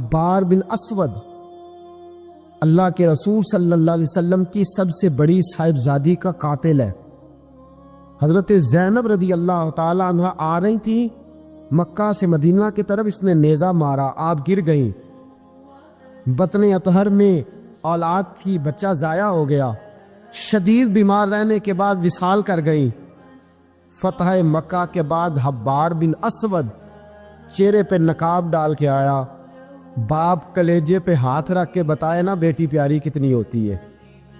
حبار بن اسود اللہ کے رسول صلی اللہ علیہ وسلم کی سب سے بڑی صاحبزادی کا قاتل ہے۔ حضرت زینب رضی اللہ تعالی عنہ آ رہی تھی مکہ سے مدینہ کی طرف، اس نے نیزہ مارا، آپ گر گئیں۔ بطن اطہر میں اولاد تھی، بچہ ضائع ہو گیا، شدید بیمار رہنے کے بعد وصال کر گئیں۔ فتح مکہ کے بعد حبار بن اسود چہرے پہ نقاب ڈال کے آیا، باپ کلیجے پہ ہاتھ رکھ کے بتائے نا بیٹی پیاری کتنی ہوتی ہے۔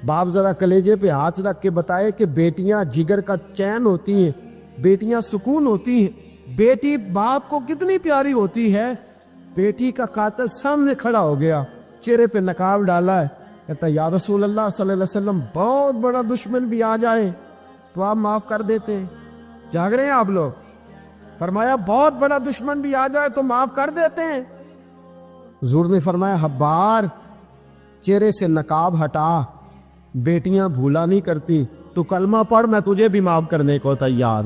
باپ ذرا کلیجے پہ ہاتھ رکھ کے بتائے کہ بیٹیاں جگر کا چین ہوتی ہیں، بیٹیاں سکون ہوتی ہیں، بیٹی باپ کو کتنی پیاری ہوتی ہے۔ بیٹی کا قاتل سامنے کھڑا ہو گیا، چہرے پہ نقاب ڈالا ہے، کہتا یا رسول اللہ صلی اللہ علیہ وسلم بہت بڑا دشمن بھی آ جائے تو آپ معاف کر دیتے ہیں۔ جاگ رہے ہیں آپ لوگ؟ فرمایا بہت بڑا دشمن بھی آ جائے تو معاف کر دیتے ہیں۔ حضور نے فرمایا حبار چہرے سے نقاب ہٹا، بیٹیاں بھولا نہیں کرتی، تو کلمہ پڑھ میں تجھے بھی معاف کرنے کو تیار۔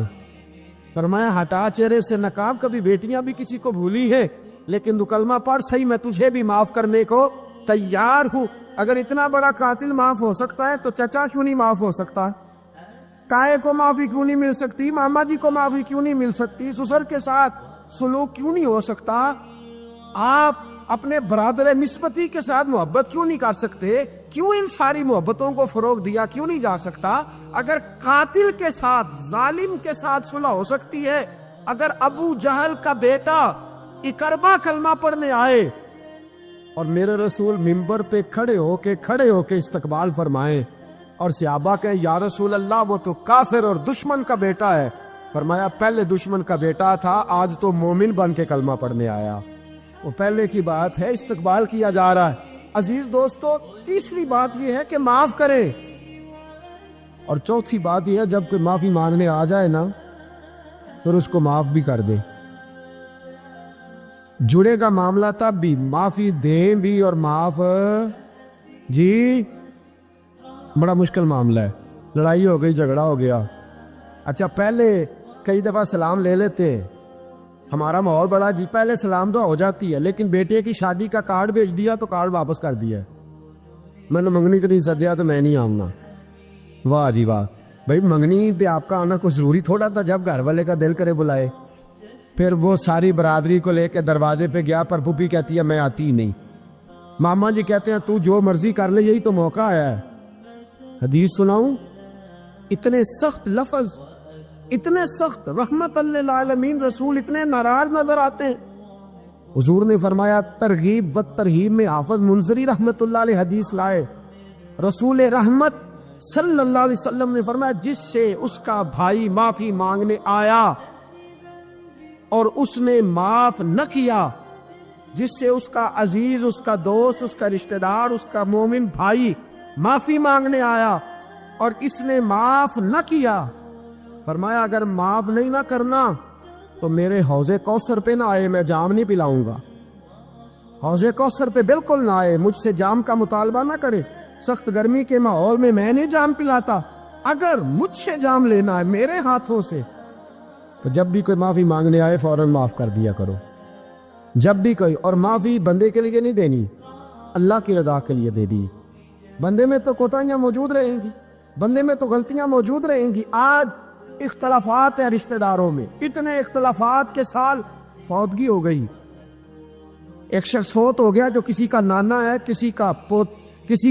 فرمایا ہٹا چہرے سے نقاب، کبھی بیٹیاں بھی کسی کو بھولی ہے لیکن تو کلمہ پڑھ صحیح، میں تجھے بھی معاف کرنے کو تیار ہوں۔ اگر اتنا بڑا قاتل معاف ہو سکتا ہے تو چچا کیوں نہیں معاف ہو سکتا؟ تائے کو معافی کیوں نہیں مل سکتی؟ ماما جی کو معافی کیوں نہیں مل سکتی؟ سسر کے ساتھ سلوک کیوں نہیں ہو سکتا؟ آپ اپنے برادر نسبتی کے ساتھ محبت کیوں نہیں کر سکتے؟ کیوں ان ساری محبتوں کو فروغ دیا کیوں نہیں جا سکتا؟ اگر قاتل کے ساتھ، ظالم کے ساتھ صلح ہو سکتی ہے، اگر ابو جہل کا بیٹا اکربا کلمہ پڑھنے آئے اور میرے رسول منبر پہ کھڑے ہو کے استقبال فرمائیں اور صحابہ کہیں یا رسول اللہ وہ تو کافر اور دشمن کا بیٹا ہے، فرمایا پہلے دشمن کا بیٹا تھا، آج تو مومن بن کے کلمہ پڑھنے آیا۔ وہ پہلے کی بات ہے، استقبال کیا جا رہا ہے۔ عزیز دوستو، تیسری بات یہ ہے کہ معاف کریں، اور چوتھی بات یہ ہے جب کوئی معافی مانگنے آ جائے نا پھر اس کو معاف بھی کر دے۔ جڑے گا معاملہ تب بھی، معافی دیں بھی اور معاف جی بڑا مشکل معاملہ ہے۔ لڑائی ہو گئی، جھگڑا ہو گیا، اچھا پہلے کئی دفعہ سلام لے لیتے ہیں، ہمارا ماحول بڑا جی پہلے سلام دعا ہو جاتی ہے، لیکن بیٹے کی شادی کا کارڈ بھیج دیا تو کارڈ واپس کر دیا، میں نے منگنی کو نہیں سدیا تو میں نہیں آؤں گا۔ واہ جی واہ، بھائی منگنی پہ آپ کا آنا کچھ ضروری تھوڑا تھا، جب گھر والے کا دل کرے بلائے۔ پھر وہ ساری برادری کو لے کے دروازے پہ گیا، پر پھوپھی کہتی ہے میں آتی ہی نہیں، ماما جی کہتے ہیں تو جو مرضی کر لے، یہی تو موقع آیا ہے۔ حدیث سناؤں، اتنے سخت لفظ، اتنے سخت، رحمت للعالمین رسول اتنے ناراض نظر آتے ہیں۔ حضور نے فرمایا ترغیب و ترہیب میں حافظ منذری رحمت اللہ علیہ حدیث لائے، رسول رحمت صلی اللہ علیہ وسلم نے فرمایا جس سے اس کا بھائی معافی مانگنے آیا اور اس نے معاف نہ کیا، جس سے اس کا عزیز، اس کا دوست، اس کا رشتہ دار، اس کا مومن بھائی معافی مانگنے آیا اور اس نے معاف نہ کیا، فرمایا اگر معاف نہیں نہ کرنا تو میرے حوض کوثر پہ نہ آئے، میں جام نہیں پلاؤں گا۔ حوض کوثر پہ بالکل نہ آئے، مجھ سے جام کا مطالبہ نہ کرے، سخت گرمی کے ماحول میں میں نہیں جام پلاتا، اگر مجھ سے جام لینا ہے میرے ہاتھوں سے تو جب بھی کوئی معافی مانگنے آئے فوراً معاف کر دیا کرو، جب بھی کوئی۔ اور معافی بندے کے لیے نہیں دینی، اللہ کی رضا کے لیے دے دی۔ بندے میں تو کوتاہیاں موجود رہیں گی، بندے میں تو غلطیاں موجود رہیں گی۔ آج اختلافات ہیں رشتہ داروں میں، اتنے اختلافات کے سال فوتگی ہو گئی، ایک شخص فوت ہو گیا جو کسی کا نانا ہے، کسی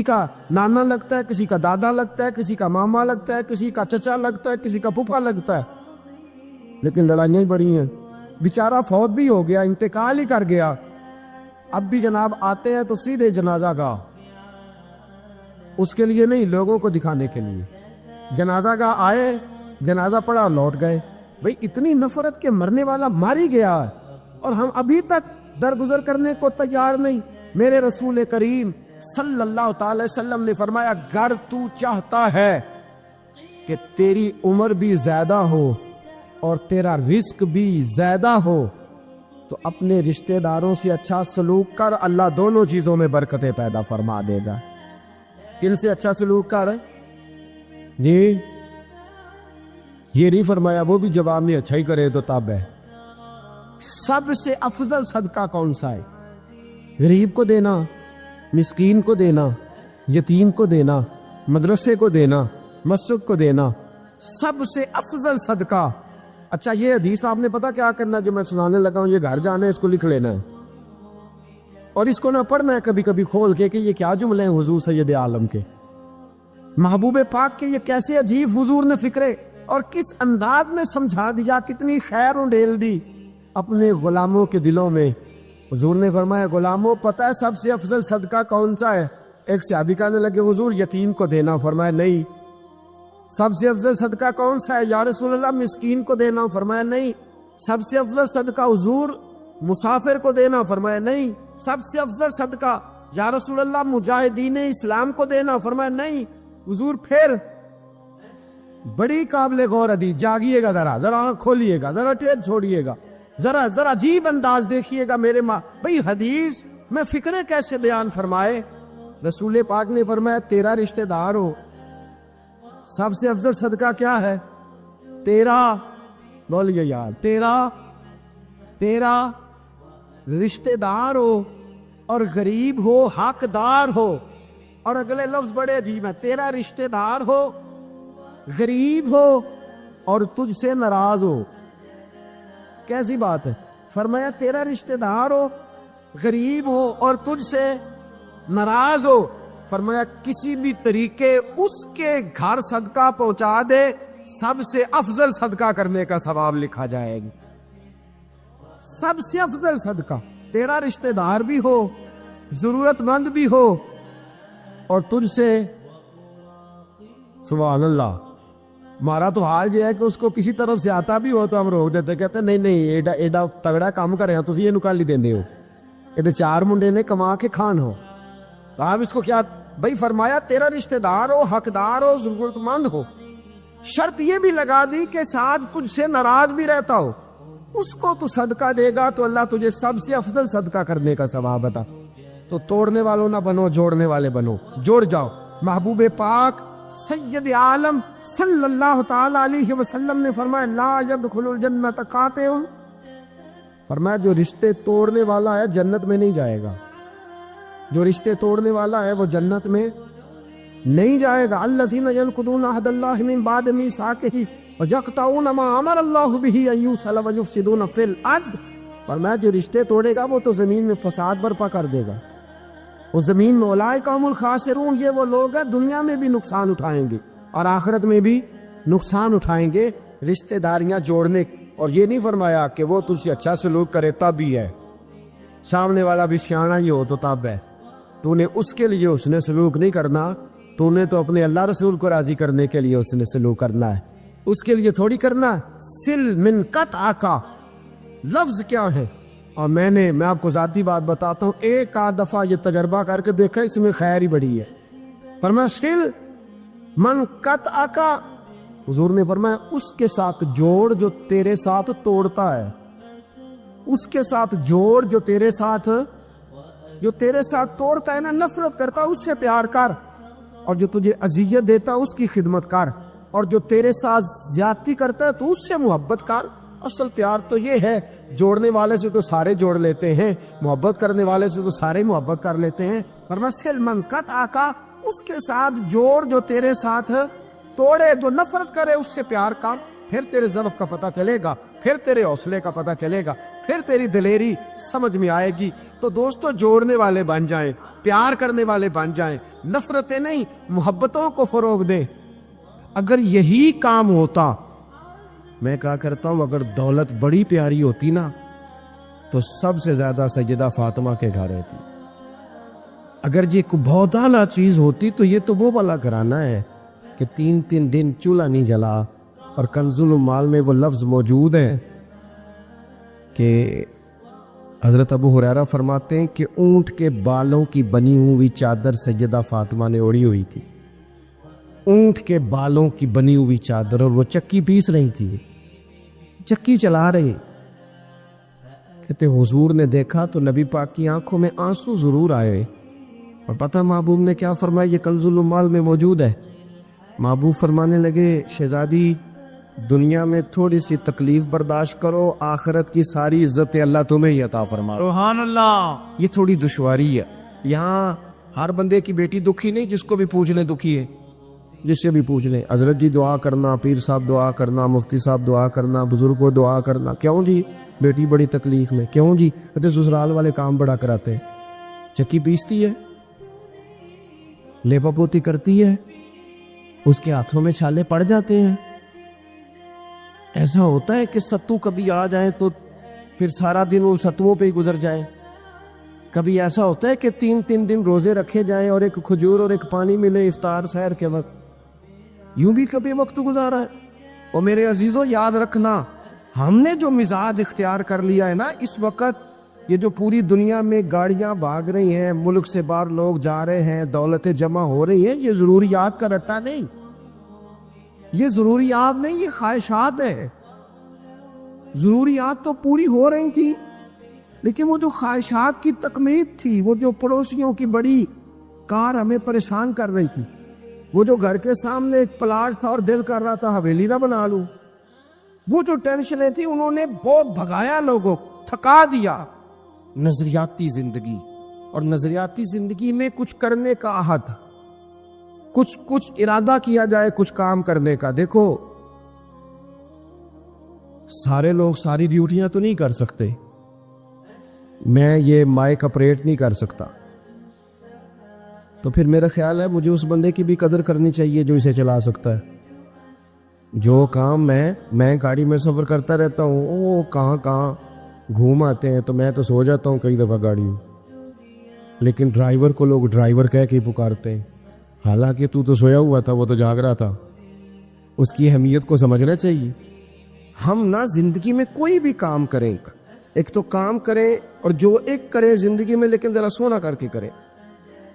کا نانا لگتا ہے، کسی کا دادا لگتا ہے، کسی کا ماما لگتا ہے، کسی کا چچا لگتا ہے، کسی کا پھپھا لگتا ہے، لیکن لڑائیاں بڑی ہیں۔ بیچارہ فوت بھی ہو گیا، انتقال ہی کر گیا، اب بھی جناب آتے ہیں تو سیدھے جنازہ گاہ، اس کے لیے نہیں، لوگوں کو دکھانے کے لیے۔ جنازہ گاہ آئے، جنازہ پڑھا، لوٹ گئے۔ بھئی اتنی نفرت کے مرنے والا مار ہی گیا ہے اور ہم ابھی تک درگزر کرنے کو تیار نہیں۔ میرے رسول کریم صلی اللہ تعالی وسلم نے فرمایا اگر تو چاہتا ہے کہ تیری عمر بھی زیادہ ہو اور تیرا رزق بھی زیادہ ہو تو اپنے رشتہ داروں سے اچھا سلوک کر، اللہ دونوں چیزوں میں برکتیں پیدا فرما دے گا۔ کن سے اچھا سلوک کر ہے جی؟ یہ نہیں فرمایا وہ بھی جواب میں اچھا ہی کرے تو تب ہے۔ سب سے افضل صدقہ کون سا ہے غریب کو دینا، مسکین کو دینا، یتیم کو دینا، مدرسے کو دینا، مسجد کو دینا، سب سے افضل صدقہ۔ اچھا یہ حدیث آپ نے پتا کیا کرنا، جو میں سنانے لگا ہوں یہ گھر جانا ہے، اس کو لکھ لینا ہے اور اس کو نہ پڑھنا ہے کبھی کبھی کھول کے کہ یہ کیا جملے ہیں حضور سید عالم کے، محبوب پاک کے، یہ کیسے عجیب حضور نے فکرے اور کس انداز میں سمجھا دیا، کتنی خیر ڈیل دی اپنے غلاموں کے دلوں میں۔ حضور نے فرمایا غلاموں پتہ ہے سب سے افضل صدقہ کون سا ہے؟ ایک صحابی کہنے لگے حضور یتیم کو دینا، فرمایا نہیں۔ سب سے افضل صدقہ کون سا ہے یا رسول اللہ؟ مسکین کو دینا، فرمایا نہیں۔ سب سے افضل صدقہ حضور مسافر کو دینا، فرمایا نہیں۔ سب سے افضل صدقہ یا رسول اللہ مجاہدین اسلام کو دینا، فرمایا نہیں۔ حضور پھر بڑی قابل غور حدیث، جاگیے گا، ذرا آنکھ کھولیے گا، ذرا ٹیڑھ چھوڑیے گا، ذرا عجیب انداز دیکھیے گا میرے ماں بھئی حدیث میں فکرے کیسے بیان فرمائے۔ رسول پاک نے فرمایا تیرا رشتہ دار ہو، سب سے افضل صدقہ کیا ہے؟ تیرا، بولیے یار، تیرا رشتہ دار ہو اور غریب ہو، حقدار ہو۔ اور اگلے لفظ بڑے عجیب ہیں، تیرا رشتہ دار ہو، غریب ہو اور تجھ سے ناراض ہو۔ کیسی بات ہے؟ فرمایا تیرا رشتہ دار ہو، غریب ہو اور تجھ سے ناراض ہو، فرمایا کسی بھی طریقے اس کے گھر صدقہ پہنچا دے، سب سے افضل صدقہ کرنے کا ثواب لکھا جائے گا۔ سب سے افضل صدقہ، تیرا رشتہ دار بھی ہو، ضرورت مند بھی ہو اور تجھ سے، سبحان اللہ، ہمارا تو حال یہ ہے کہ اس کو کسی طرف سے آتا بھی ہو تو ہم روک دیتے، کہتے ہیں نہیں ایڈا تگڑا کام کرے ہیں تسی یہ نکالی دیندے ہو، یہ چار منڈے نے کما کے کھان ہو، صاحب اس کو کیا بھائی؟ فرمایا تیرا رشتہ دار ہو، حقدار ہو، ضرورت مند ہو، شرط یہ بھی لگا دی کہ ساتھ کچھ سے ناراض بھی رہتا ہو، اس کو تو صدقہ دے گا تو اللہ تجھے سب سے افضل صدقہ کرنے کا ثواب عطا۔ تو توڑنے والوں نہ بنو، جوڑنے والے بنو، جوڑ جاؤ۔ محبوب پاک سید عالم صلی اللہ تعالی علیہ وسلم نے فرمایا لا يدخل الجنت قاطع، فرمایا جو رشتے توڑنے والا ہے جنت میں نہیں جائے گا، جو رشتے توڑنے والا ہے وہ جنت میں نہیں جائے گا۔ الذین ینقضون عہد اللہ من بعد میثاقہ ویقطعون ما امر اللہ بہ ان یوصل ویفسدون فی الارض، فرمایا جو رشتے توڑے گا وہ تو زمین میں فساد برپا کر دے گا، وہ زمین میں اولئک هم الخاسرون، یہ وہ لوگ ہیں دنیا میں بھی نقصان اٹھائیں گے اور آخرت میں بھی نقصان اٹھائیں گے رشتہ داریاں جوڑنے۔ اور یہ نہیں فرمایا کہ وہ تجھ سے اچھا سلوک کرے تب ہی ہے، سامنے والا بھی سیاںا ہی ہو تو تب ہے، تو نے اس کے لیے اس نے سلوک نہیں کرنا، تو نے تو اپنے اللہ رسول کو راضی کرنے کے لیے اس نے سلوک کرنا ہے، اس کے لیے تھوڑی کرنا۔ سل من قطع کا لفظ کیا ہے؟ اور میں آپ کو ذاتی بات بتاتا ہوں، ایک آدھ دفعہ یہ تجربہ کر کے دیکھا، اس میں خیر ہی بڑی ہے۔ فرمایا سل من قطع کا، حضور نے فرمایا اس کے ساتھ جوڑ جو تیرے ساتھ توڑتا ہے، اس کے ساتھ جوڑ جو تیرے ساتھ توڑتا ہے نا، نفرت کرتا اس سے پیار کر، اور جو تجھے اذیت دیتا اس کی خدمت کر، اور جو تیرے ساتھ زیادتی کرتا ہے تو اس سے محبت کر۔ اصل پیار تو یہ ہے، جوڑنے والے سے تو سارے جوڑ لیتے ہیں، محبت کرنے والے سے تو سارے محبت کر لیتے ہیں۔ فرمایا سل من قطع کا، اس کے ساتھ جوڑ جو تیرے ساتھ توڑے، جو نفرت کرے اس سے پیار کر، پھر تیرے ضعف کا پتہ چلے گا، پھر تیرے حوصلے کا پتہ چلے گا، پھر تیری دلیری سمجھ میں آئے گی۔ تو دوستو جوڑنے والے بن جائیں، پیار کرنے والے بن جائیں، نفرتیں نہیں محبتوں کو فروغ دیں۔ اگر یہی کام ہوتا، میں کہا کرتا ہوں اگر دولت بڑی پیاری ہوتی نا تو سب سے زیادہ سیدہ فاطمہ کے گھر رہتی۔ اگر یہ کوئی بہت اعلیٰ چیز ہوتی تو یہ تو وہ والا گھرانہ ہے کہ 3 دن چولہا نہیں جلا، اور کنز المال میں وہ لفظ موجود ہے کہ حضرت ابو ہریرہ فرماتے ہیں کہ اونٹ کے بالوں کی بنی ہوئی چادر سیدہ فاطمہ نے اوڑھی ہوئی تھی، اونٹ کے بالوں کی بنی ہوئی چادر، اور وہ چکی پیس رہی تھی، چکی چلا رہی۔ کہتے حضور نے دیکھا تو نبی پاک کی آنکھوں میں آنسو ضرور آئے، اور پتہ محبوب نے کیا فرمایا؟ یہ کنز المال میں موجود ہے۔ محبوب فرمانے لگے شہزادی دنیا میں تھوڑی سی تکلیف برداشت کرو، آخرت کی ساری عزت اللہ تمہیں ہی عطا فرما۔ سبحان اللہ۔ یہ تھوڑی دشواری ہے، یہاں ہر بندے کی بیٹی دکھی نہیں، جس کو بھی پوچھ لیں دکھی ہے، جس سے بھی پوچھ لیں حضرت جی دعا کرنا، پیر صاحب دعا کرنا، مفتی صاحب دعا کرنا، بزرگ کو دعا کرنا، کیوں جی بیٹی بڑی تکلیف میں، کیوں جی کہتے سسرال والے کام بڑا کراتے ہیں، چکی پیستی ہے، لیپا پوتی کرتی ہے، اس کے ہاتھوں میں چھالے پڑ جاتے ہیں۔ ایسا ہوتا ہے کہ ستو کبھی آ جائیں تو پھر سارا دن وہ ستوؤں پہ ہی گزر جائے، کبھی ایسا ہوتا ہے کہ 3 دن روزے رکھے جائیں اور ایک کھجور اور ایک پانی ملے افطار سحر کے وقت، یوں بھی کبھی وقت گزارا ہے۔ اور میرے عزیزوں یاد رکھنا، ہم نے جو مزاج اختیار کر لیا ہے نا اس وقت، یہ جو پوری دنیا میں گاڑیاں بھاگ رہی ہیں، ملک سے باہر لوگ جا رہے ہیں، دولتیں جمع ہو رہی ہیں، یہ ضروریات کا رٹا نہیں، یہ ضروریات نہیں، یہ خواہشات ہے۔ ضروریات تو پوری ہو رہی تھی، لیکن وہ جو خواہشات کی تکمیل تھی، وہ جو پڑوسیوں کی بڑی کار ہمیں پریشان کر رہی تھی، وہ جو گھر کے سامنے ایک پلاٹ تھا اور دل کر رہا تھا حویلی نہ بنا لوں، وہ جو ٹینشنیں تھی، انہوں نے بہت بھگایا، لوگوں تھکا دیا۔ نظریاتی زندگی، اور نظریاتی زندگی میں کچھ کرنے کا عہد، کچھ ارادہ کیا جائے کچھ کام کرنے کا۔ دیکھو سارے لوگ ساری ڈیوٹیاں تو نہیں کر سکتے، میں یہ مائک آپریٹ نہیں کر سکتا، تو پھر میرا خیال ہے مجھے اس بندے کی بھی قدر کرنی چاہیے جو اسے چلا سکتا ہے۔ جو کام میں گاڑی میں سفر کرتا رہتا ہوں، وہ کہاں گھوم آتے ہیں، تو میں تو سو جاتا ہوں کئی دفعہ گاڑی میں، لیکن ڈرائیور کو لوگ ڈرائیور کہہ کے پکارتے ہیں، حالانکہ تو سویا ہوا تھا، وہ تو جاگ رہا تھا۔ اس کی اہمیت کو سمجھنا چاہیے۔ ہم نہ زندگی میں کوئی بھی کام کریں، ایک تو کام کریں، اور جو ایک کرے زندگی میں، لیکن ذرا سونا کر کے کریں،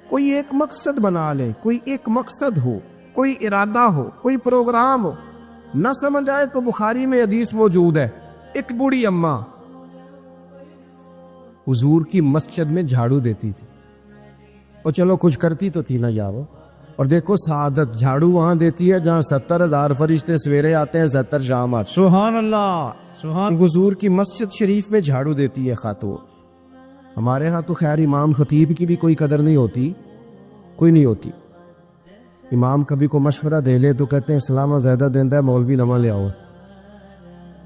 کوئی ایک مقصد بنا لیں، کوئی ایک مقصد ہو، کوئی ارادہ ہو، کوئی پروگرام ہو۔ نہ سمجھ آئے تو بخاری میں حدیث موجود ہے، ایک بوڑھی اماں حضور کی مسجد میں جھاڑو دیتی تھی، اور چلو کچھ کرتی تو تھی نا یا وہ، اور دیکھو سعادت، جھاڑو وہاں دیتی ہے جہاں 70,000 فرشتے سویرے آتے ہیں، 70 شام آتے ہیں۔ سبحان اللہ، سبحان۔ حضور کی مسجد شریف میں جھاڑو دیتی ہے خاتون۔ ہمارے ہاں تو خیر امام خطیب کی بھی کوئی قدر نہیں ہوتی، کوئی نہیں ہوتی۔ امام کبھی کو مشورہ دے لے تو کہتے ہیں سلامہ زیادہ دیتا ہے، مولوی نواں لے آؤ،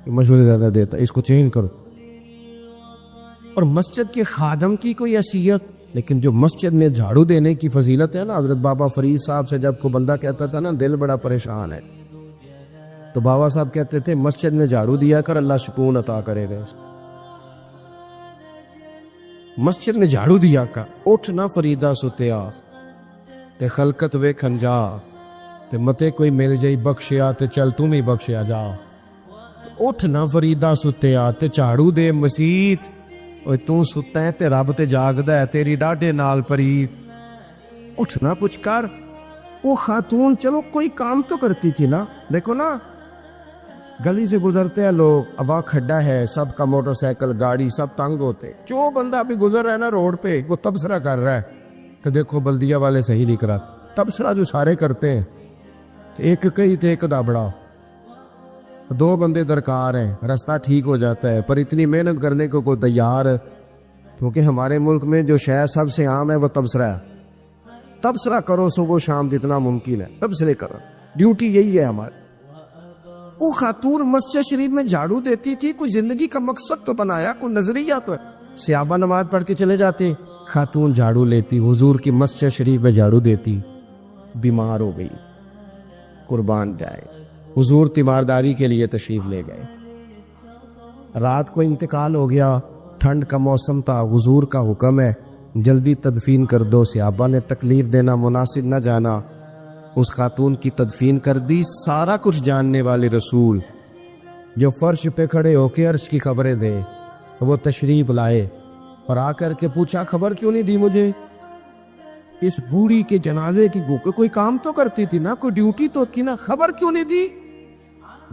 مشورے زیادہ دیتا ہے، اس کو چینج کرو۔ اور مسجد کے خادم کی کوئی حیثیت، لیکن جو مسجد میں جھاڑو دینے کی فضیلت ہے نا، حضرت بابا فرید صاحب سے جب کو بندہ کہتا تھا نا دل بڑا پریشان ہے، تو بابا صاحب کہتے تھے مسجد میں جھاڑو دیا کر، اللہ سکون عطا کرے گا۔ مسجد میں جھاڑو دیا کر، اٹھ نہ فریدا ستیا تے خلقت ویکھن جا، تے متے کوئی مل جائی بخشیا تے چل تم ہی بخشیا جا۔ اٹھ نہ فریدا ستیا تے جھاڑو دے مسیت، اوے تو ستا ہے تے رب تے جاگدا ہے، تیری ڈاڈے نال پریت۔ اٹھنا کچھ کر۔ وہ خاتون چلو کوئی کام تو کرتی تھی نا، دیکھو نا گلی سے گزرتے ہیں لوگ، ہوا کھڈا ہے، سب کا موٹر سائیکل گاڑی سب تنگ ہوتے، جو بندہ ابھی گزر رہا ہے نا روڈ پہ، وہ تبصرہ کر رہا ہے کہ دیکھو بلدیہ والے صحیح نہیں کرا۔ تبصرہ جو سارے کرتے ہیں، ایک کئی تے ایک دابڑا، 2 بندے درکار ہیں، راستہ ٹھیک ہو جاتا ہے، پر اتنی محنت کرنے کو کوئی تیار، کیونکہ ہمارے ملک میں جو شے سب سے عام ہے وہ تبصرہ ہے۔ تبصرہ کرو صبح و شام جتنا ممکن ہے، تبصرے کرو، ڈیوٹی یہی ہے ہماری۔ وہ خاتون مسجد شریف میں جھاڑو دیتی تھی، کوئی زندگی کا مقصد تو بنایا، کوئی نظریہ تو ہے۔ صحابہ نماز پڑھ کے چلے جاتے، خاتون جھاڑو لیتی، حضور کی مسجد شریف میں جھاڑو دیتی۔ بیمار ہو گئی، قربان جائے، حضور تیمارداری کے لیے تشریف لے گئے، رات کو انتقال ہو گیا، ٹھنڈ کا موسم تھا، حضور کا حکم ہے جلدی تدفین کر دو، صحابہ نے تکلیف دینا مناسب نہ جانا، اس خاتون کی تدفین کر دی۔ سارا کچھ جاننے والے رسول جو فرش پہ کھڑے ہو کے عرش کی خبریں دے، وہ تشریف لائے اور آ کر کے پوچھا خبر کیوں نہیں دی مجھے؟ اس بوڑھی کے جنازے کی کوئی کام تو کرتی تھی نا، کوئی ڈیوٹی تو کی نا، خبر کیوں نہیں دی؟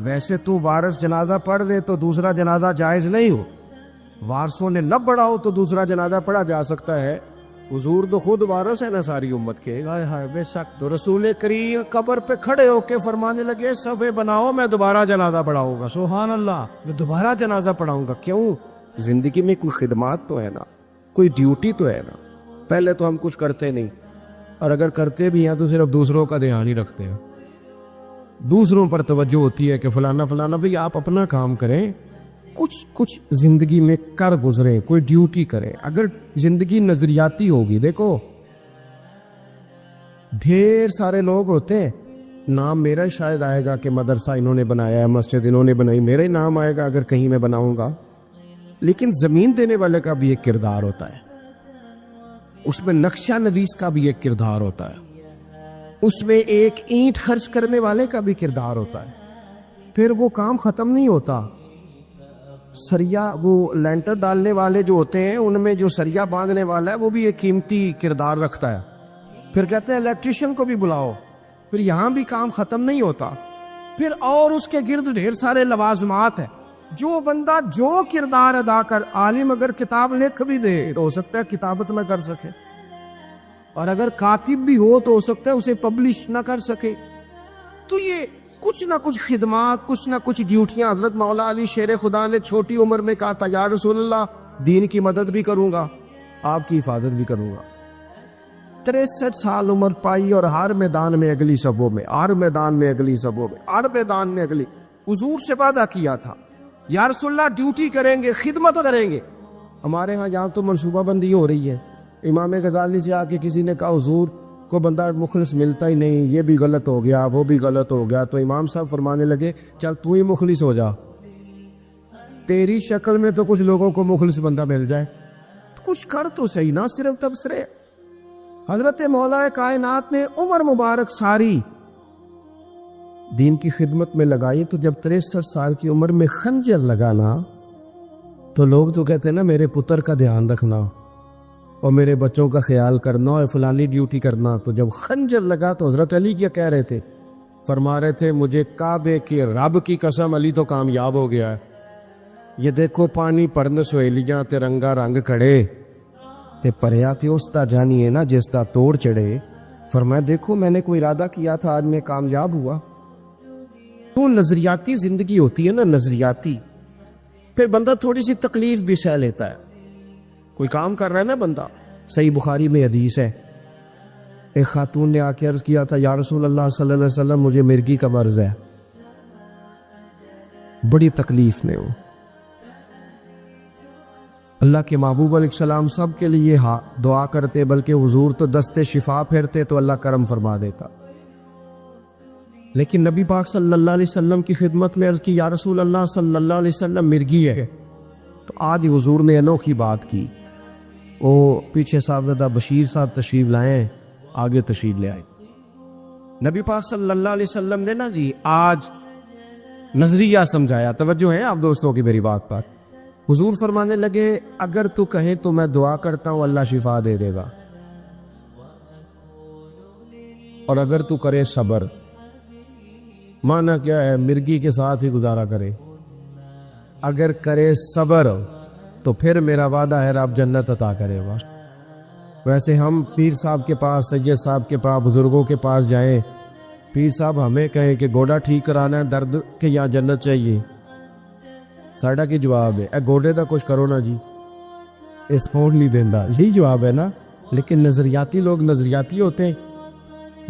ویسے تو وارث جنازہ پڑھ دے تو دوسرا جنازہ جائز نہیں ہو، وارثوں نے نہ پڑھا ہو تو دوسرا جنازہ پڑھا جا سکتا ہے، حضور تو خود وارث ہے نا ساری امت کے. ہائے ہائے بے شک. تو رسول کریم قبر پہ کھڑے ہو کے فرمانے لگے صفے بناؤ میں دوبارہ جنازہ پڑھاؤں گا. سبحان اللہ. میں دوبارہ جنازہ پڑھاؤں گا. کیوں؟ زندگی میں کوئی خدمات تو ہے نا, کوئی ڈیوٹی تو ہے نا. پہلے تو ہم کچھ کرتے نہیں, اور اگر کرتے بھی ہیں تو صرف دوسروں کا دھیان ہی رکھتے ہیں. دوسروں پر توجہ ہوتی ہے کہ فلانا فلانا. بھئی آپ اپنا کام کریں, کچھ زندگی میں کر گزریں, کوئی ڈیوٹی کریں. اگر زندگی نظریاتی ہوگی, دیکھو ڈھیر سارے لوگ ہوتے ہیں, نام میرا ہی شاید آئے گا کہ مدرسہ انہوں نے بنایا ہے, مسجد انہوں نے بنائی, میرا ہی نام آئے گا اگر کہیں میں بناؤں گا. لیکن زمین دینے والے کا بھی ایک کردار ہوتا ہے, اس میں نقشہ نویس کا بھی ایک کردار ہوتا ہے, اس میں ایک اینٹ خرچ کرنے والے کا بھی کردار ہوتا ہے. پھر وہ کام ختم نہیں ہوتا. سریا وہ لینٹر ڈالنے والے جو ہوتے ہیں, ان میں جو سریا باندھنے والا ہے وہ بھی ایک قیمتی کردار رکھتا ہے. پھر کہتے ہیں الیکٹریشین کو بھی بلاؤ. پھر یہاں بھی کام ختم نہیں ہوتا. پھر اور اس کے گرد ڈھیر سارے لوازمات ہیں. جو بندہ جو کردار ادا کر, عالم اگر کتاب لکھ بھی دے تو ہو سکتا ہے کتابت نہ کر سکے, اور اگر کاتب بھی ہو تو ہو سکتا ہے اسے پبلش نہ کر سکے. تو یہ کچھ نہ کچھ خدمات, کچھ نہ کچھ ڈیوٹیاں. حضرت مولا علی شیر خدا نے چھوٹی عمر میں کہا تھا یا رسول اللہ دین کی مدد بھی کروں گا, آپ کی حفاظت بھی کروں گا. 63 سال عمر پائی اور ہر میدان میں اگلی صفوں میں, ہر میدان میں اگلی صفوں میں, ہر میدان میں اگلی. حضور سے وعدہ کیا تھا یا رسول اللہ ڈیوٹی کریں گے, خدمت کریں گے. ہمارے ہاں یہاں تو منصوبہ بندی ہو رہی ہے. امام غزالی سے آ کے کسی نے کہا حضور کو بندہ مخلص ملتا ہی نہیں, یہ بھی غلط ہو گیا, وہ بھی غلط ہو گیا. تو امام صاحب فرمانے لگے چل تو ہی مخلص ہو جا, تیری شکل میں تو کچھ لوگوں کو مخلص بندہ مل جائے, کچھ کر تو صحیح نا, صرف تبصرے. حضرت مولا کائنات نے عمر مبارک ساری دین کی خدمت میں لگائی. تو جب 63 سال کی عمر میں خنجر لگانا تو لوگ تو کہتے ہیں نا میرے پتر کا دھیان رکھنا اور میرے بچوں کا خیال کرنا اور فلانی ڈیوٹی کرنا. تو جب خنجر لگا تو حضرت علی کیا کہہ رہے تھے؟ فرما رہے تھے مجھے کعبے کے رب کی قسم علی تو کامیاب ہو گیا ہے. یہ دیکھو پانی پرن سہیلیاں تے رنگا رنگ کھڑے تے پریا تے اس تا جانی ہے نا جس تا توڑ چڑھے. فرمایا دیکھو میں نے کوئی ارادہ کیا تھا, آج میں کامیاب ہوا. تو نظریاتی زندگی ہوتی ہے نا, نظریاتی. پھر بندہ تھوڑی سی تکلیف بھی سہ لیتا ہے. کوئی کام کر رہا ہے نا بندہ, صحیح بخاری میں حدیث ہے, ایک خاتون نے آ کے عرض کیا تھا یا رسول اللہ صلی اللہ علیہ وسلم مجھے مرغی کا مرض ہے. بڑی تکلیف میں ہوں. اللہ کے محبوب علیہ السلام سب کے لیے دعا کرتے, بلکہ حضور تو دستے شفا پھیرتے تو اللہ کرم فرما دیتا. لیکن نبی پاک صلی اللہ علیہ وسلم کی خدمت میں عرض کی یا رسول اللہ صلی اللہ علیہ وسلم مرغی ہے. تو آج حضور نے انوکھی بات کی. وہ پیچھے صاحبزادہ بشیر صاحب تشریف لائیں, آگے تشریف لے آئے. نبی پاک صلی اللہ علیہ وسلم نے نا جی آج نظریہ سمجھایا. توجہ ہے آپ دوستوں کی میری بات پر. حضور فرمانے لگے اگر تو کہے تو میں دعا کرتا ہوں اللہ شفا دے دے گا, اور اگر تو کرے صبر. معنی کیا ہے؟ مرغی کے ساتھ ہی گزارا کرے. اگر کرے صبر تو پھر میرا وعدہ ہے رب جنت عطا کرے گا. ویسے ہم پیر صاحب کے پاس, سید صاحب کے پاس, بزرگوں کے پاس جائیں, پیر صاحب ہمیں کہیں کہ گوڑا ٹھیک کرانا ہے درد کے یا جنت چاہیے, ساڑا کی جواب ہے اے گوڑے دا کچھ کرو نا جی, اس فون نہیں دینا, یہی جواب ہے نا. لیکن نظریاتی لوگ نظریاتی ہوتے ہیں.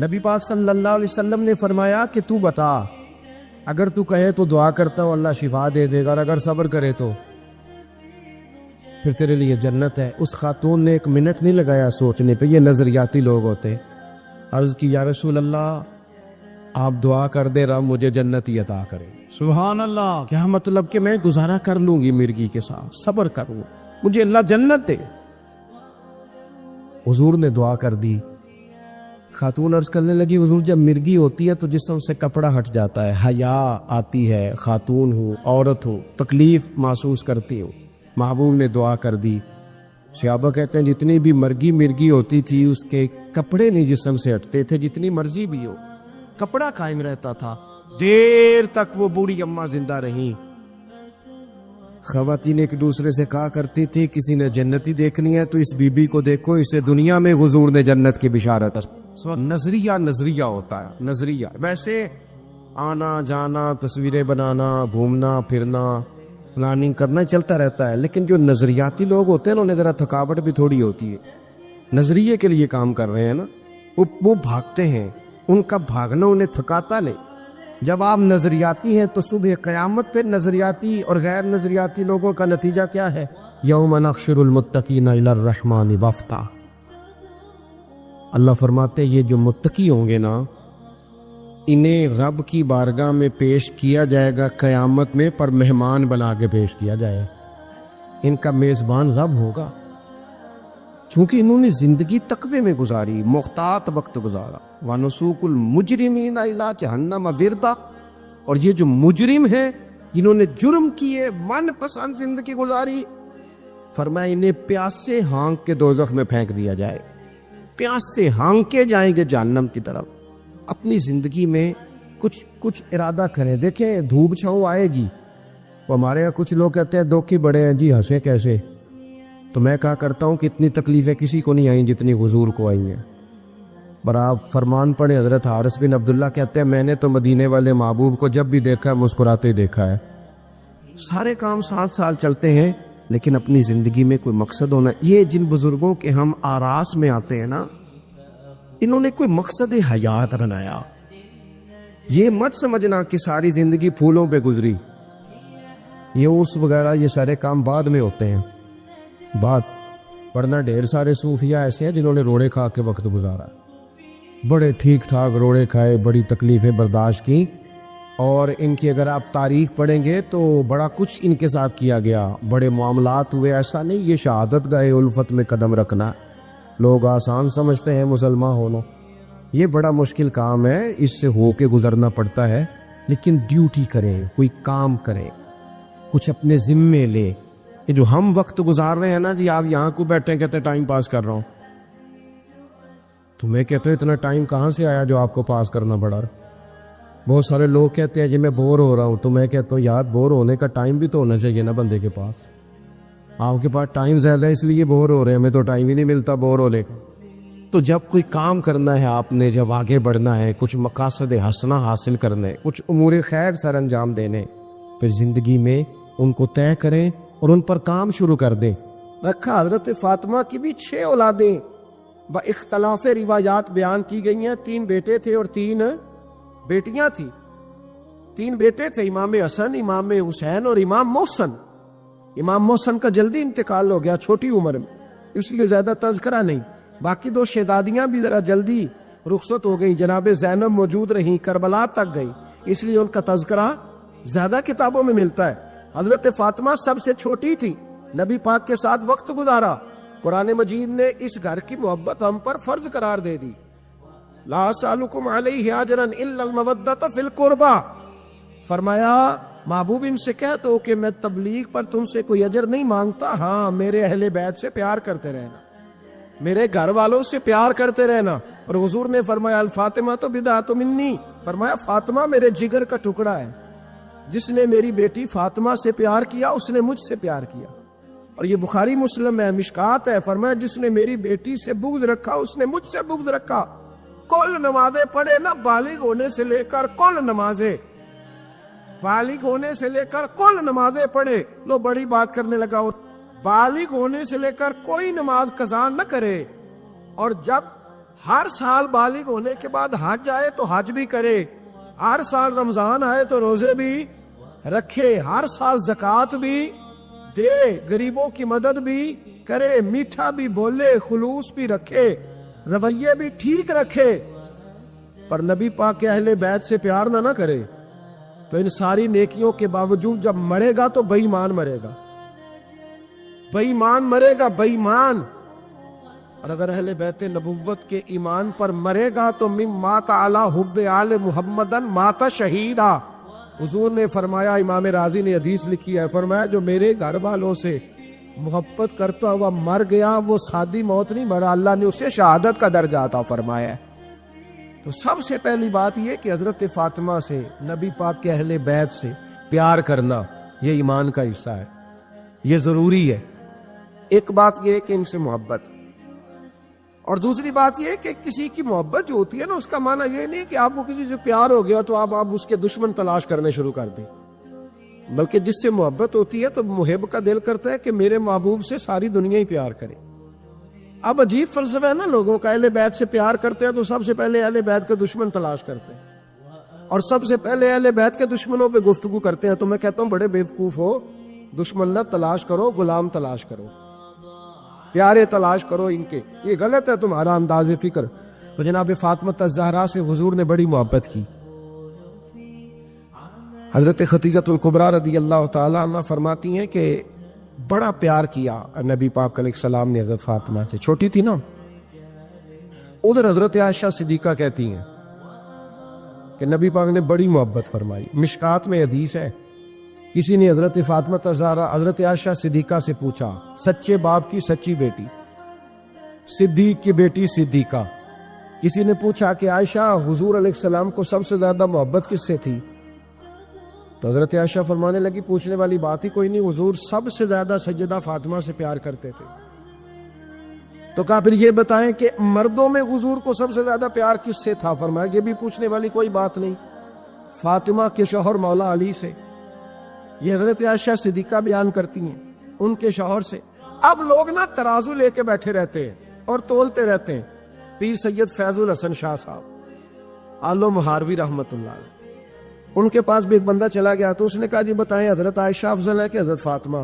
نبی پاک صلی اللہ علیہ وسلم نے فرمایا کہ تو بتا, اگر تو کہے تو دعا کرتا ہوں اللہ شفا دے دے گا, اور اگر صبر کرے تو پھر تیرے لیے جنت ہے. اس خاتون نے 1 منٹ نہیں لگایا سوچنے پہ, یہ نظریاتی لوگ ہوتے. عرض کی یا رسول اللہ آپ دعا کر دے رب مجھے جنت ہی عطا کرے. سبحان اللہ. کیا مطلب کہ میں گزارا کر لوں گی مرغی کے ساتھ, صبر کروں, مجھے اللہ جنت دے. حضور نے دعا کر دی. خاتون عرض کرنے لگی حضور جب مرغی ہوتی ہے تو جسم سے کپڑا ہٹ جاتا ہے, حیا آتی ہے, خاتون ہوں, عورت ہوں, تکلیف محسوس کرتی ہوں. محبوب نے دعا کر دی. صحابہ کہتے ہیں جتنی بھی مرغی ہوتی تھی اس کے کپڑے نہیں جسم سے ہٹتے تھے, جتنی مرضی بھی ہو کپڑا قائم رہتا تھا. دیر تک وہ بوڑھی اماں زندہ رہیں. خواتین ایک دوسرے سے کہا کرتی تھی کسی نے جنتی دیکھنی ہے تو اس بی بی کو دیکھو، اسے دنیا میں حضور نے جنت کی بشارت۔ نظریہ ہوتا ہے، نظریہ۔ ویسے آنا جانا، تصویریں بنانا، گھومنا پھرنا، پلاننگ کرنا چلتا رہتا ہے، لیکن جو نظریاتی لوگ ہوتے ہیں انہیں ذرا تھکاوٹ بھی تھوڑی ہوتی ہے۔ نظریے کے لیے کام کر رہے ہیں نا، وہ بھاگتے ہیں، ان کا بھاگنا انہیں تھکاتا نہیں۔ جب آپ نظریاتی ہیں تو صبح قیامت پہ نظریاتی اور غیر نظریاتی لوگوں کا نتیجہ کیا ہے؟ یوم نحشر المتقین الی الرحمن وفدا۔ اللہ فرماتے ہیں یہ جو متقی ہوں گے نا، انہیں رب کی بارگاہ میں پیش کیا جائے گا قیامت میں، پر مہمان بنا کے پیش کیا جائے، ان کا میزبان رب ہوگا، چونکہ انہوں نے زندگی تقوی میں گزاری، محتاط وقت گزارا۔ وَنُسُوقُ الْمُجْرِمِينَ إِلَىٰ جَهَنَّمَ وِرْدًا، اور یہ جو مجرم ہیں جنہوں نے جرم کیے، من پسند زندگی گزاری، فرمایا انہیں پیاس سے ہانک کے دوزخ میں پھینک دیا جائے، پیاس سے ہانکے جائیں گے جہنم کی طرف۔ اپنی زندگی میں کچھ ارادہ کریں، دیکھیں دھوپ چھاؤں آئے گی۔ وہ ہمارے یہاں کچھ لوگ کہتے ہیں دھوکے بڑے ہیں جی، ہنسے کیسے؟ تو میں کہا کرتا ہوں کہ اتنی تکلیفیں کسی کو نہیں آئیں جتنی حضور کو آئی ہیں۔ پر آپ فرمان پڑھیں، حضرت حارث بن عبداللہ کہتے ہیں میں نے تو مدینے والے محبوب کو جب بھی دیکھا ہے مسکراتے ہی دیکھا ہے۔ سارے کام 7 سال چلتے ہیں، لیکن اپنی زندگی میں کوئی مقصد ہونا۔ یہ جن بزرگوں کے ہم آراس میں آتے ہیں نا، انہوں نے کوئی مقصد حیات بنایا۔ یہ مت سمجھنا کہ ساری زندگی پھولوں پہ گزری، یہ اس وغیرہ یہ سارے کام بعد میں ہوتے ہیں، بعد۔ ورنہ ڈھیر سارے صوفیاء ایسے ہیں جنہوں نے روڑے کھا کے وقت گزارا، بڑے ٹھیک ٹھاک روڑے کھائے، بڑی تکلیفیں برداشت کی، اور ان کی اگر آپ تاریخ پڑھیں گے تو بڑا کچھ ان کے ساتھ کیا گیا، بڑے معاملات ہوئے۔ ایسا نہیں یہ شہادت گاہ الفت میں قدم رکھنا لوگ آسان سمجھتے ہیں مسلمان ہونا، یہ بڑا مشکل کام ہے، اس سے ہو کے گزرنا پڑتا ہے۔ لیکن ڈیوٹی کریں، کوئی کام کریں، کچھ اپنے ذمے لے۔ یہ جو ہم وقت گزار رہے ہیں نا جی، آپ یہاں کو بیٹھے کہتے ٹائم پاس کر رہا ہوں، تو میں کہتا ہوں اتنا ٹائم کہاں سے آیا جو آپ کو پاس کرنا پڑا؟ بہت سارے لوگ کہتے ہیں جی میں بور ہو رہا ہوں، تو میں کہتا ہوں یار بور ہونے کا ٹائم بھی تو ہونا چاہیے نا بندے کے پاس۔ آپ کے پاس ٹائم زیادہ ہے اس لیے بور ہو رہے ہیں، ہمیں تو ٹائم ہی نہیں ملتا بور ہونے کا۔ تو جب کوئی کام کرنا ہے آپ نے، جب آگے بڑھنا ہے، کچھ مقاصد حسنہ حاصل کرنے، کچھ امور خیر سر انجام دینے، پھر زندگی میں ان کو طے کریں اور ان پر کام شروع کر دیں۔ رکھا حضرت فاطمہ کی بھی 6 اولادیں با اختلاف روایات بیان کی گئی ہیں، 3 بیٹے تھے اور 3 بیٹیاں تھیں۔ 3 بیٹے تھے، امام حسن، امام حسین اور امام محسن۔ امام محسن کا جلدی انتقال ہو گیا چھوٹی عمر میں، اس لیے زیادہ تذکرہ نہیں۔ باقی 2 شہزادیاں بھی ذرا جلدی رخصت ہو گئی، جناب زینب موجود رہیں، کربلا تک گئی، اس لیے ان کا تذکرہ زیادہ کتابوں میں ملتا ہے۔ حضرت فاطمہ سب سے چھوٹی تھی، نبی پاک کے ساتھ وقت گزارا، قرآن مجید نے اس گھر کی محبت ہم پر فرض قرار دے دی۔ لا اسألکم علیہ اجرا الا المودۃ فی القربى، فرمایا محبوب ان سے کہہ دو کہ میں تبلیغ پر تم سے کوئی اجر نہیں مانگتا، ہاں میرے اہل بیت سے پیار کرتے رہنا، میرے گھر والوں سے پیار کرتے رہنا۔ اور حضور نے فرمایا الفاطمہ تو بدعۃ منی، فرمایا فاطمہ میرے جگر کا ٹکڑا ہے، جس نے میری بیٹی فاطمہ سے پیار کیا اس نے مجھ سے پیار کیا۔ اور یہ بخاری مسلم ہے، مشکات ہے، فرمایا جس نے میری بیٹی سے بغض رکھا اس نے مجھ سے بغض رکھا۔ کل نمازیں پڑھے نا، بالغ ہونے سے لے کر کل نمازیں، بالغ ہونے سے لے کر کل نمازیں پڑھے۔ لو بڑی بات کرنے لگا، اور بالغ ہونے سے لے کر کوئی نماز قضا نہ کرے، اور جب ہر سال بالغ ہونے کے بعد حج آئے تو حج بھی کرے، ہر سال رمضان آئے تو روزے بھی رکھے، ہر سال زکوٰۃ بھی دے، غریبوں کی مدد بھی کرے، میٹھا بھی بولے، خلوص بھی رکھے، رویے بھی ٹھیک رکھے، پر نبی پاک کے اہل بیت سے پیار نہ کرے، تو ان ساری نیکیوں کے باوجود جب مرے گا تو بے ایمان مرے گا، بے ایمان مرے گا، بے ایمان۔ اور اگر اہل بیت نبوت کے ایمان پر مرے گا تو من مات علی حب آل محمدن مات شہیدا۔ حضور نے فرمایا، امام رازی نے حدیث لکھی ہے، فرمایا جو میرے گھر والوں سے محبت کرتا ہوا مر گیا وہ سادی موت نہیں مرا، اللہ نے اسے شہادت کا درجہ عطا فرمایا ہے۔ تو سب سے پہلی بات یہ کہ حضرت فاطمہ سے، نبی پاک کے اہل بیت سے پیار کرنا، یہ ایمان کا حصہ ہے۔ یہ ضروری ہے. ایک بات یہ ہے کہ ان سے محبت، اور دوسری بات یہ ہے کہ کسی کی محبت جو ہوتی ہے نا، اس کا معنی یہ نہیں کہ آپ کو کسی سے پیار ہو گیا تو آپ اس کے دشمن تلاش کرنے شروع کر دیں، بلکہ جس سے محبت ہوتی ہے تو محب کا دل کرتا ہے کہ میرے محبوب سے ساری دنیا ہی پیار کرے. اب عجیب فلسفہ ہے نا لوگوں کا، اہل بیت سے پیار کرتے ہیں تو سب سے پہلے اہل بیت کا دشمن تلاش کرتے ہیں، اور سب سے پہلے اہل بیت کے دشمنوں پہ گفتگو کرتے ہیں. تو میں کہتا ہوں بڑے بیوقوف ہو، دشمن نہ تلاش کرو، غلام تلاش کرو، پیارے تلاش کرو ان کے. یہ غلط ہے تمہارا انداز فکر. تو جناب فاطمہ الزہرا سے حضور نے بڑی محبت کی. حضرت خدیجہ الکبریٰ رضی اللہ تعالیٰ عنہ فرماتی ہیں کہ بڑا پیار کیا نبی پاک علیہ السلام نے حضرت فاطمہ سے. چھوٹی تھی نا. ادھر حضرت عائشہ صدیقہ کہتی ہیں کہ نبی پاک نے بڑی محبت فرمائی. مشکات میں حدیث ہے، کسی نے حضرت فاطمہ الزہرا حضرت عائشہ صدیقہ سے پوچھا، سچے باپ کی سچی بیٹی، صدیق کی بیٹی صدیقہ. کسی نے پوچھا کہ عائشہ حضور علیہ السلام کو سب سے زیادہ محبت کس سے تھی؟ تو حضرت عائشہ فرمانے لگی پوچھنے والی بات ہی کوئی نہیں، حضور سب سے زیادہ سیدہ فاطمہ سے پیار کرتے تھے. تو کہا پھر یہ بتائیں کہ مردوں میں حضور کو سب سے زیادہ پیار کس سے تھا؟ فرمایا یہ بھی پوچھنے والی کوئی بات نہیں، فاطمہ کے شوہر مولا علی سے. یہ حضرت عائشہ صدیقہ بیان کرتی ہیں ان کے شوہر سے. اب لوگ نا ترازو لے کے بیٹھے رہتے ہیں اور تولتے رہتے ہیں. پیر سید فیض الحسن شاہ صاحب آلو مہاروی رحمت اللہ علیہ، ان کے پاس بھی ایک بندہ چلا گیا تو اس نے کہا جی بتائیں حضرت عائشہ افضل ہے کہ حضرت فاطمہ؟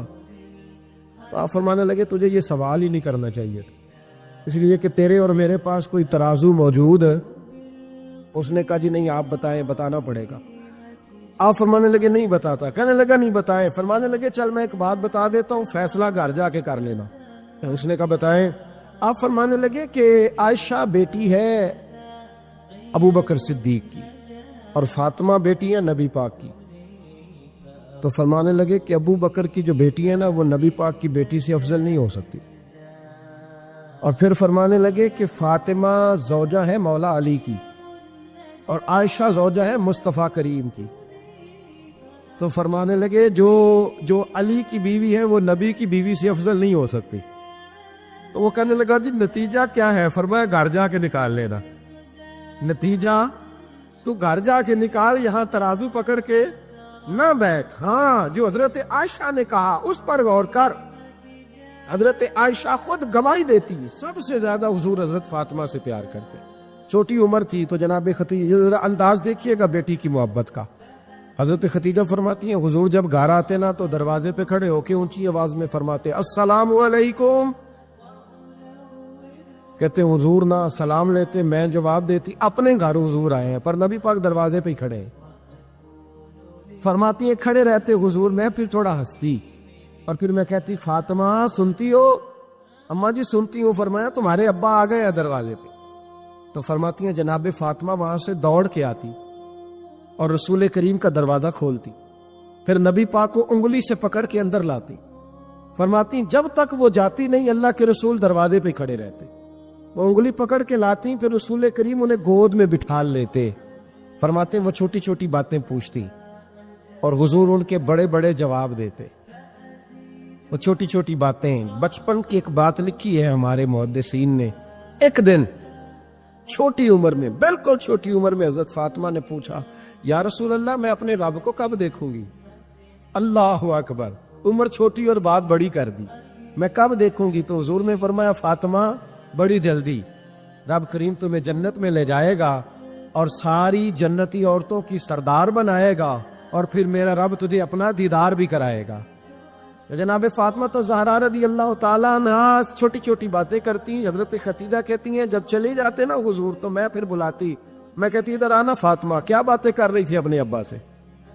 تو آپ فرمانے لگے تجھے یہ سوال ہی نہیں کرنا چاہیے تھا، اس لیے کہ تیرے اور میرے پاس کوئی ترازو موجود ہے. اس نے کہا جی نہیں آپ بتائیں، بتانا پڑے گا. آپ فرمانے لگے نہیں بتاتا. کہنے لگا نہیں بتائیں. فرمانے لگے چل میں ایک بات بتا دیتا ہوں، فیصلہ گھر جا کے کر لینا. اس نے کہا بتائیں. آپ فرمانے لگے کہ عائشہ بیٹی ہے ابو بکر صدیق کی اور فاطمہ بیٹی ہے نبی پاک کی. تو فرمانے لگے کہ ابو بکر کی جو بیٹی ہے نا وہ نبی پاک کی بیٹی سے افضل نہیں ہو سکتی. اور پھر فرمانے لگے کہ فاطمہ زوجہ ہے مولا علی کی اور عائشہ زوجہ ہے مصطفیٰ کریم کی. تو فرمانے لگے جو علی کی بیوی ہے وہ نبی کی بیوی سے افضل نہیں ہو سکتی. تو وہ کہنے لگا جی نتیجہ کیا ہے؟ فرمایا گھر جا کے نکال لینا. نتیجہ تو گھر جا کے نکال، یہاں ترازو پکڑ کے نہ بیٹھ. ہاں جو حضرت عائشہ نے کہا اس پر غور کر. حضرت عائشہ خود گواہی دیتی سب سے زیادہ حضور حضرت فاطمہ سے پیار کرتے. چھوٹی عمر تھی تو جناب خدیجہ ذرا انداز دیکھیے گا بیٹی کی محبت کا. حضرت خدیجہ فرماتی ہیں حضور جب گھر آتے نا تو دروازے پہ کھڑے ہو کے اونچی آواز میں فرماتے السلام علیکم. کہتے حضور نہ سلام لیتے، میں جواب دیتی. اپنے گھر حضور آئے ہیں پر نبی پاک دروازے پہ ہی کھڑے ہیں. فرماتی ہیں کھڑے رہتے حضور، میں پھر تھوڑا ہنستی اور پھر میں کہتی فاطمہ سنتی ہو؟ اماں جی سنتی ہوں. فرمایا تمہارے ابا آ گئے ہیں دروازے پہ. تو فرماتی ہیں جناب فاطمہ وہاں سے دوڑ کے آتی اور رسول کریم کا دروازہ کھولتی، پھر نبی پاک کو انگلی سے پکڑ کے اندر لاتی. فرماتی جب تک وہ جاتی نہیں اللہ کے رسول دروازے پہ کھڑے رہتے. وہ انگلی پکڑ کے لاتی، پھر رسول کریم انہیں گود میں بٹھا لیتے. فرماتے وہ چھوٹی چھوٹی باتیں پوچھتی اور حضور ان کے بڑے بڑے جواب دیتے. وہ چھوٹی چھوٹی باتیں، بچپن کی ایک بات لکھی ہے ہمارے محدثین نے. ایک دن چھوٹی عمر میں، بالکل چھوٹی عمر میں حضرت فاطمہ نے پوچھا یا رسول اللہ میں اپنے رب کو کب دیکھوں گی؟ اللہ اکبر، عمر چھوٹی اور بات بڑی کر دی. میں کب دیکھوں گی؟ تو حضور نے فرمایا فاطمہ بڑی جلدی. رب کریم تمہیں جنت میں لے جائے گا اور ساری جنتی عورتوں کی سردار بنائے گا اور پھر میرا رب تجھے اپنا دیدار بھی کرائے گا. جناب فاطمہ تو زہرا رضی اللہ تعالیٰ عنہا چھوٹی چھوٹی باتیں کرتی. حضرت خدیجہ کہتی ہیں جب چلے جاتے نا حضور تو میں پھر بلاتی، میں کہتی ادھر آنا فاطمہ، کیا باتیں کر رہی تھی اپنے ابا سے؟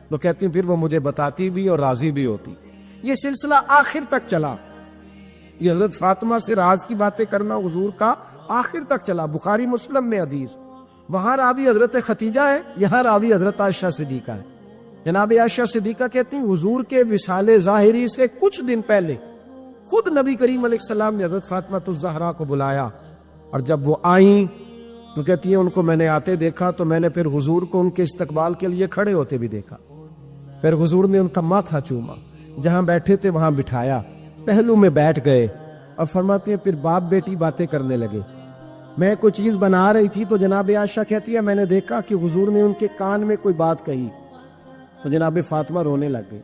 تو کہتی پھر وہ مجھے بتاتی بھی اور راضی بھی ہوتی. یہ سلسلہ آخر تک چلا. یہ حضرت فاطمہ سے راز کی باتیں کرنا حضور کا آخر تک چلا. بخاری مسلم میں حدیث، وہاں راوی حضرت خدیجہ ہے، یہاں راوی حضرت عائشہ صدیقہ ہے. جناب عائشہ صدیقہ کہتی ہیں حضور کے وصال ظاہری سے کچھ دن پہلے خود نبی کریم علیہ السلام نے حضرت فاطمہ الزہرا کو بلایا، اور جب وہ آئیں تو کہتی ہیں ان کو میں نے آتے دیکھا تو میں نے پھر حضور کو ان کے استقبال کے لیے کھڑے ہوتے بھی دیکھا. پھر حضور نے ان کا ماتھا چوما، جہاں بیٹھے تھے وہاں بٹھایا پہلو میں بیٹھ گئے اور فرماتے ہیں پھر باپ بیٹی باتیں کرنے لگے. میں کوئی چیز بنا رہی تھی تو جناب عائشہ کہتی ہے میں نے دیکھا کہ حضور نے ان کے کان میں کوئی بات کہی تو جناب فاطمہ رونے لگ گئی.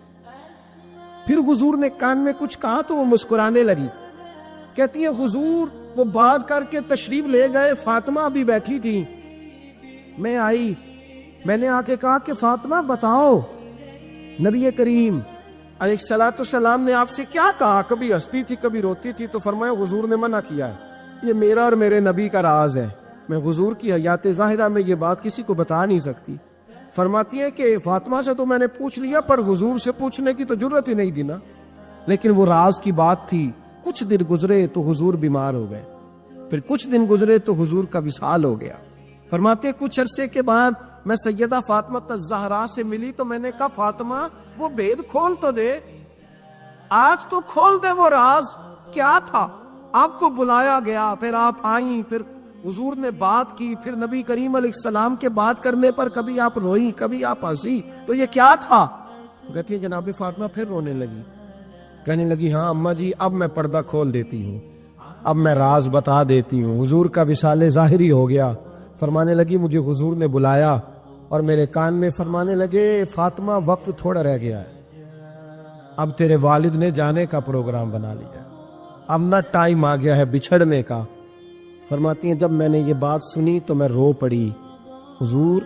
پھر حضور نے کان میں کچھ کہا تو وہ مسکرانے لگی. کہتی ہے حضور وہ بات کر کے تشریف لے گئے, فاطمہ بھی بیٹھی تھی. میں آئی, میں نے آ کے کہا کہ فاطمہ بتاؤ نبی کریم علیہ الصلوۃ والسلام نے آپ سے کیا کہا؟ کبھی ہنستی تھی کبھی روتی تھی. تو فرمایا حضور نے منع کیا ہے, یہ میرا اور میرے نبی کا راز ہے, میں حضور کی حیات ظاہرہ میں یہ بات کسی کو بتا نہیں سکتی. فرماتی ہے کہ فاطمہ سے تو میں نے پوچھ لیا پر حضور سے پوچھنے کی تو جرت ہی نہیں دی نا, لیکن وہ راز کی بات تھی. کچھ دن گزرے تو حضور بیمار ہو گئے, پھر کچھ دن گزرے تو حضور کا وصال ہو گیا. فرماتے کچھ عرصے کے بعد میں سیدہ فاطمہ الزہرا سے ملی تو میں نے کہا فاطمہ وہ بید کھول تو دے, آج تو کھول دے وہ راز کیا تھا. آپ کو بلایا گیا, پھر آپ آئیں, پھر حضور نے بات کی, پھر نبی کریم علیہ السلام کے بات کرنے پر کبھی آپ روئی کبھی آپ ہنسی, تو یہ کیا تھا؟ تو کہتی ہے جناب فاطمہ پھر رونے لگی, کہنے لگی ہاں اماں جی اب میں پردہ کھول دیتی ہوں, اب میں راز بتا دیتی ہوں. حضور کا وصال ظاہری ہو گیا. فرمانے لگی مجھے حضور نے بلایا اور میرے کان میں فرمانے لگے فاطمہ وقت تھوڑا رہ گیا ہے, اب تیرے والد نے جانے کا پروگرام بنا لیا, اب نہ ٹائم آ گیا ہے بچھڑنے کا. فرماتی ہیں جب میں نے یہ بات سنی تو میں رو پڑی, حضور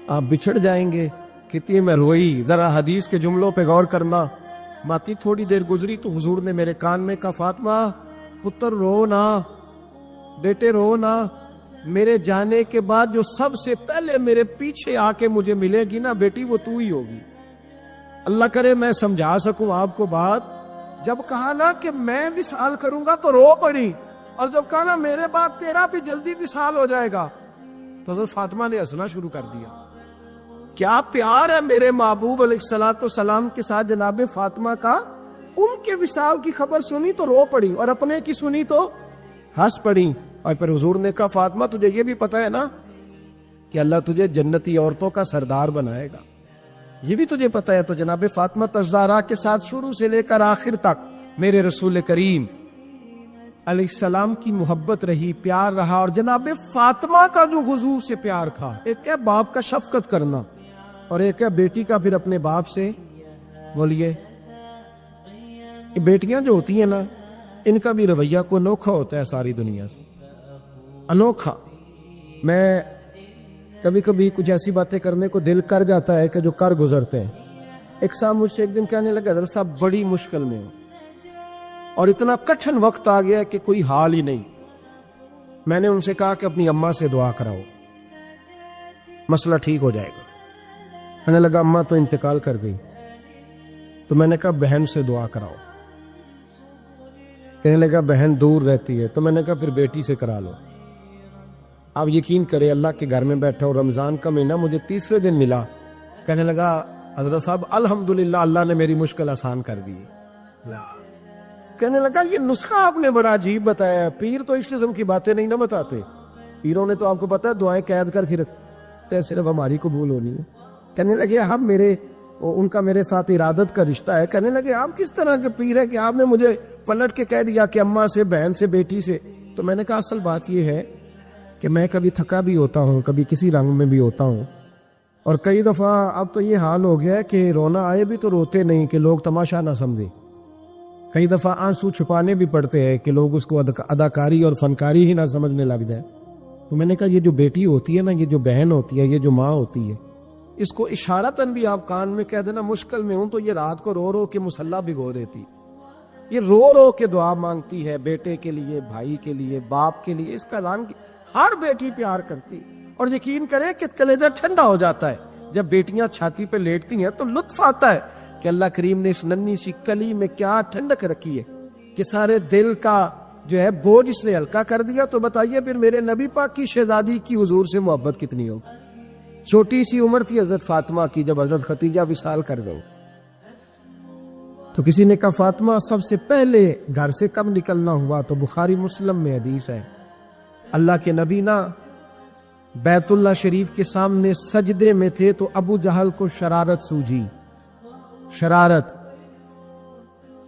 آپ بچھڑ جائیں گے؟ کہتی ہے میں روئی. ذرا حدیث کے جملوں پہ غور کرنا. ماتی تھوڑی دیر گزری تو حضور نے میرے کان میں کہا فاطمہ پتر رو نہ, بیٹے رو نہ, میرے جانے کے بعد جو سب سے پہلے میرے پیچھے آ کے مجھے ملے گی نا بیٹی وہ تو ہی ہوگی. اللہ کرے میں سمجھا سکوں آپ کو بات. جب کہا نا کہ میں وصال کروں گا تو رو پڑی, اور جب کہا نا میرے بعد تیرا بھی جلدی وصال ہو جائے گا تو حضرت فاطمہ نے ہنسنا شروع کر دیا. کیا پیار ہے میرے محبوب علیہ الصلوۃ والسلام کے ساتھ جناب فاطمہ کا. ان کے وصال کی خبر سنی تو رو پڑی اور اپنے کی سنی تو ہنس پڑی. اور پھر حضور نے کہا فاطمہ تجھے یہ بھی پتہ ہے نا کہ اللہ تجھے جنتی عورتوں کا سردار بنائے گا, یہ بھی تجھے پتہ ہے. تو جناب فاطمہ الزہرا کے ساتھ شروع سے لے کر آخر تک میرے رسول کریم علیہ السلام کی محبت رہی, پیار رہا. اور جناب فاطمہ کا جو حضور سے پیار تھا, ایک ہے باپ کا شفقت کرنا اور ایک ہے بیٹی کا پھر اپنے باپ سے. بولیے یہ بیٹیاں جو ہوتی ہیں نا ان کا بھی رویہ کو انوکھا ہوتا ہے ساری دنیا سے, انوکھا. میں کبھی کبھی کچھ ایسی باتیں کرنے کو دل کر جاتا ہے کہ جو کر گزرتے ہیں. ایک صاحب مجھ سے ایک دن کہنے لگا حضرت صاحب بڑی مشکل میں ہوں اور اتنا کٹھن وقت آ گیا کہ کوئی حال ہی نہیں. میں نے ان سے کہا کہ اپنی اماں سے دعا کراؤ, مسئلہ ٹھیک ہو جائے گا. کہنے لگا اماں تو انتقال کر گئی. تو میں نے کہا بہن سے دعا کراؤ. کہنے لگا بہن دور رہتی ہے. تو میں نے کہا پھر بیٹی سے کرا لو. آپ یقین کرے اللہ کے گھر میں بیٹھا ہوں, رمضان کا مہینہ مجھے تیسرے دن ملا. کہنے لگا حضرت صاحب الحمدللہ اللہ نے میری مشکل آسان کر دی. کہنے لگا یہ نسخہ آپ نے بڑا عجیب بتایا, پیر تو اس قسم کی باتیں نہیں نہ بتاتے. پیروں نے تو آپ کو پتا ہے دعائیں قید کر کے رکھتے ہیں, صرف ہماری قبول ہونی ہے. کہنے لگے ہم ان کا میرے ساتھ ارادت کا رشتہ ہے. کہنے لگے آپ کس طرح کے پیر ہیں کہ آپ نے مجھے پلٹ کے کہہ دیا کہ اماں سے, بہن سے, بیٹی سے. تو میں نے کہا اصل بات یہ ہے کہ میں کبھی تھکا بھی ہوتا ہوں, کبھی کسی رنگ میں بھی ہوتا ہوں, اور کئی دفعہ اب تو یہ حال ہو گیا ہے کہ رونا آئے بھی تو روتے نہیں کہ لوگ تماشا نہ سمجھیں. کئی دفعہ آنسو چھپانے بھی پڑتے ہیں کہ لوگ اس کو اداکاری اور فنکاری ہی نہ سمجھنے لگ جائیں. تو میں نے کہا یہ جو بیٹی ہوتی ہے نا, یہ جو بہن ہوتی ہے, یہ جو ماں ہوتی ہے, اس کو اشارتاً بھی آپ کان میں کہہ دینا مشکل میں ہوں تو یہ رات کو رو رو کے مصلی بھگو دیتی. یہ رو رو کے دعا مانگتی ہے بیٹے کے لیے, بھائی کے لیے, باپ کے لیے. اس کا رنگ ہر بیٹی پیار کرتی. اور یقین کریں کہ کلیجہ ٹھنڈا ہو جاتا ہے جب بیٹیاں چھاتی پہ لیٹتی ہیں, تو لطف آتا ہے کہ اللہ کریم نے اس ننھی سی کلی میں کیا ٹھنڈک رکھی ہے کہ سارے دل کا جو ہے بوجھ اس نے ہلکا کر دیا. تو بتائیے پھر میرے نبی پاک کی شہزادی کی حضور سے محبت کتنی ہو. چھوٹی سی عمر تھی حضرت فاطمہ کی جب حضرت خدیجہ وصال کر گئی. تو کسی نے کہا فاطمہ سب سے پہلے گھر سے کب نکلنا ہوا؟ تو بخاری مسلم میں حدیث ہے, اللہ کے نبی نا بیت اللہ شریف کے سامنے سجدے میں تھے تو ابو جہل کو شرارت سوجھی. شرارت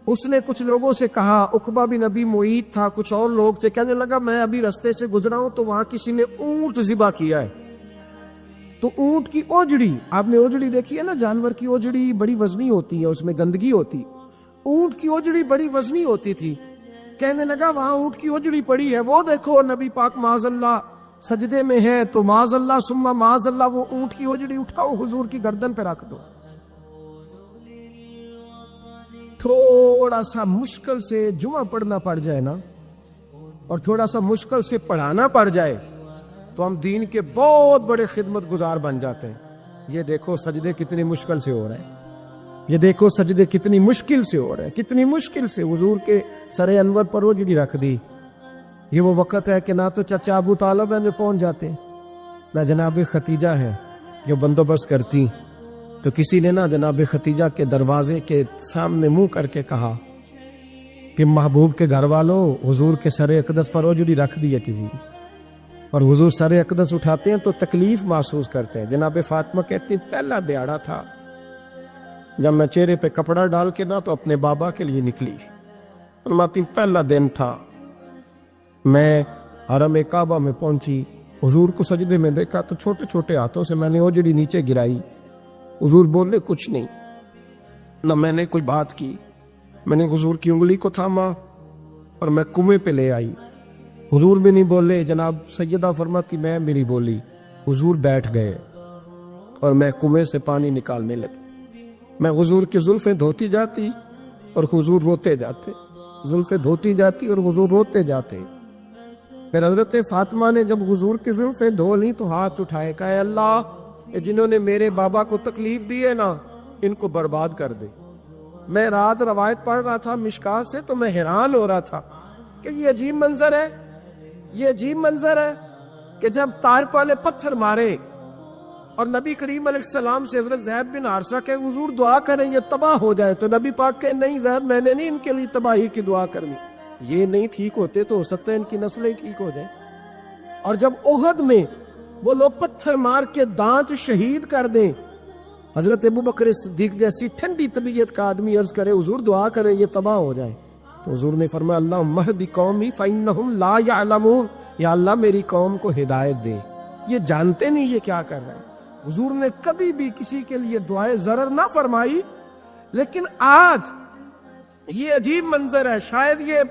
اس نے کچھ لوگوں سے کہا، عقبہ بن ابی معیط تھا، کچھ اور لوگ تھے، کہنے لگا میں ابھی رستے سے گزرا ہوں تو وہاں کسی نے اونٹ ذبح کیا ہے، تو اونٹ کی اوجڑی، آپ نے اوجڑی دیکھی ہے نا، جانور کی اوجڑی بڑی وزنی ہوتی ہے، اس میں گندگی ہوتی، اونٹ کی اوجڑی بڑی وزنی ہوتی تھی، کہنے لگا وہاں اونٹ کی اوجڑی پڑی ہے، وہ دیکھو نبی پاک معاذ اللہ سجدے میں ہے، تو معاذ اللہ ثم معاذ اللہ وہ اونٹ کی اوجڑی اٹھاؤ حضور کی گردن پہ رکھ دو۔ تھوڑا سا مشکل سے جمعہ پڑھنا پڑ جائے نا، اور تھوڑا سا مشکل سے پڑھانا پڑ جائے تو ہم دین کے بہت بڑے خدمت گزار بن جاتے ہیں۔ یہ دیکھو سجدے کتنی مشکل سے ہو رہے ہیں، یہ دیکھو سجدے کتنی مشکل سے ہو رہے ہیں، کتنی مشکل سے حضور کے سر انور پر اوجڑی رکھ دی۔ یہ وہ وقت ہے کہ نہ تو چچا ابو طالب ہیں جو پہنچ جاتے ہیں، نہ جناب ختیجہ ہے جو بندوبست کرتی، تو کسی نے نہ جناب ختیجہ کے دروازے کے سامنے منہ کر کے کہا کہ محبوب کے گھر والوں حضور کے سر اقدس پر اوجڑی رکھ دی ہے کسی نے، اور حضور سر اقدس اٹھاتے ہیں تو تکلیف محسوس کرتے ہیں۔ جناب فاطمہ کہتی پہلا دیہڑا تھا جب میں چہرے پہ کپڑا ڈال کے نہ تو اپنے بابا کے لیے نکلی، فرماتی پہلا دن تھا، میں حرم کعبہ میں پہنچی، حضور کو سجدے میں دیکھا تو چھوٹے چھوٹے ہاتھوں سے میں نے اوجڑی نیچے گرائی، حضور بولے کچھ نہیں، نہ میں نے کوئی بات کی، میں نے حضور کی انگلی کو تھاما اور میں کنویں پہ لے آئی، حضور بھی نہیں بولے، جناب سیدہ فرماتی میں میری بولی، حضور بیٹھ گئے اور میں کنویں سے پانی نکالنے لگی، میں حضور کی زلفیں دھوتی جاتی اور حضور روتے جاتے، زلفیں دھوتی جاتی اور حضور روتے جاتے۔ پھر حضرت فاطمہ نے جب حضور کی زلفیں دھو لی تو ہاتھ اٹھائے، کہا اے اللہ یہ جنہوں نے میرے بابا کو تکلیف دی ہے نا ان کو برباد کر دے۔ میں رات روایت پڑھ رہا تھا مشکات سے تو میں حیران ہو رہا تھا کہ یہ عجیب منظر ہے، یہ عجیب منظر ہے کہ جب طائف والے پتھر مارے اور نبی کریم علیہ السلام سے حضرت زید بن حارثہ کہ حضور دعا کریں یہ تباہ ہو جائے، تو نبی پاک کہ نہیں زید میں نے نہیں ان کے لیے تباہی کی دعا کرنی، یہ نہیں ٹھیک ہوتے تو ہو سکتا ہے ان کی نسلیں ٹھیک ہو جائیں۔ اور جب احد میں وہ لوگ پتھر مار کے دانت شہید کر دیں، حضرت ابوبکر صدیق جیسی ٹھنڈی طبیعت کا آدمی عرض کرے حضور دعا کریں یہ تباہ ہو جائیں، تو حضور نے فرمایا اللہم اہد قومی فإنہم لا یعلمون، یا اللہ میری قوم کو ہدایت دے، یہ جانتے نہیں یہ کیا کر رہے ہیں۔ حضور نے کبھی بھی کسی کے لیے دعائے ضرر نہ فرمائی، لیکن آج یہ عجیب منظر ہے، شاید یہ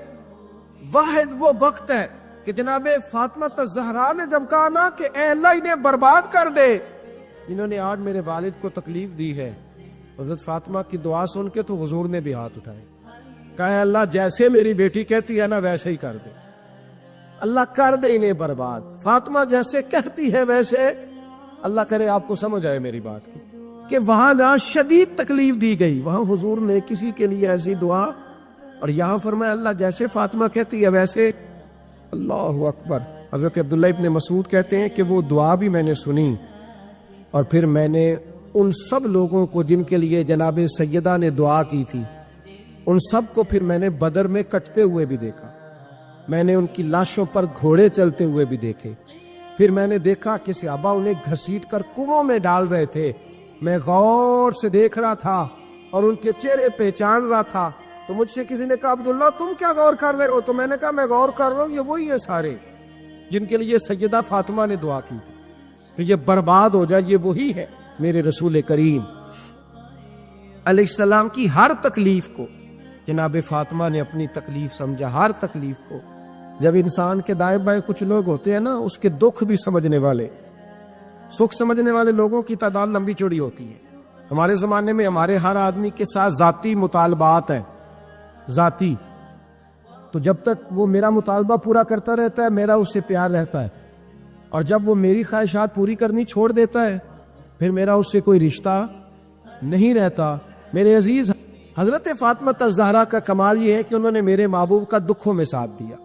واحد وہ وقت ہے کہ جناب فاطمہ الزہرا نے جب کہا نا کہ اے اللہ انہیں برباد کر دے جنہوں نے آج میرے والد کو تکلیف دی ہے، حضرت فاطمہ کی دعا سن کے تو حضور نے بھی ہاتھ اٹھائے، کہا اے اللہ جیسے میری بیٹی کہتی ہے نا ویسے ہی کر دے، اللہ کر دے انہیں برباد، فاطمہ جیسے کہتی ہے ویسے، اللہ کرے آپ کو سمجھ آئے میری بات کی کہ وہاں جہاں شدید تکلیف دی گئی وہاں حضور نے کسی کے لیے ایسی دعا، اور یہاں فرمایا اللہ جیسے فاطمہ کہتی ہے ویسے۔ اللہ اکبر۔ حضرت عبداللہ ابن مسعود کہتے ہیں کہ وہ دعا بھی میں نے سنی، اور پھر میں نے ان سب لوگوں کو جن کے لیے جناب سیدہ نے دعا کی تھی ان سب کو پھر میں نے بدر میں کٹتے ہوئے بھی دیکھا، میں نے ان کی لاشوں پر گھوڑے چلتے ہوئے بھی دیکھے، پھر میں نے دیکھا کہ صحابہ انہیں گھسیٹ کر کنووں میں ڈال رہے تھے، میں غور سے دیکھ رہا تھا اور ان کے چہرے پہچان رہا تھا، تو مجھ سے کسی نے کہا عبداللہ تم کیا غور کر رہے ہو؟ تو میں نے کہا میں غور کر رہا ہوں یہ وہی ہیں سارے جن کے لیے سیدہ فاطمہ نے دعا کی تھی کہ یہ برباد ہو جائے، یہ وہی ہے میرے رسول کریم علیہ السلام کی ہر تکلیف کو جناب فاطمہ نے اپنی تکلیف سمجھا، ہر تکلیف کو۔ جب انسان کے دائیں بائیں کچھ لوگ ہوتے ہیں نا اس کے دکھ بھی سمجھنے والے، سکھ سمجھنے والے لوگوں کی تعداد لمبی چوڑی ہوتی ہے۔ ہمارے زمانے میں ہمارے ہر آدمی کے ساتھ ذاتی مطالبات ہیں، ذاتی، تو جب تک وہ میرا مطالبہ پورا کرتا رہتا ہے میرا اس سے پیار رہتا ہے، اور جب وہ میری خواہشات پوری کرنی چھوڑ دیتا ہے پھر میرا اس سے کوئی رشتہ نہیں رہتا۔ میرے عزیز حضرت فاطمہ الزہرا کا کمال یہ ہے کہ انہوں نے میرے محبوب کا دکھوں میں ساتھ دیا،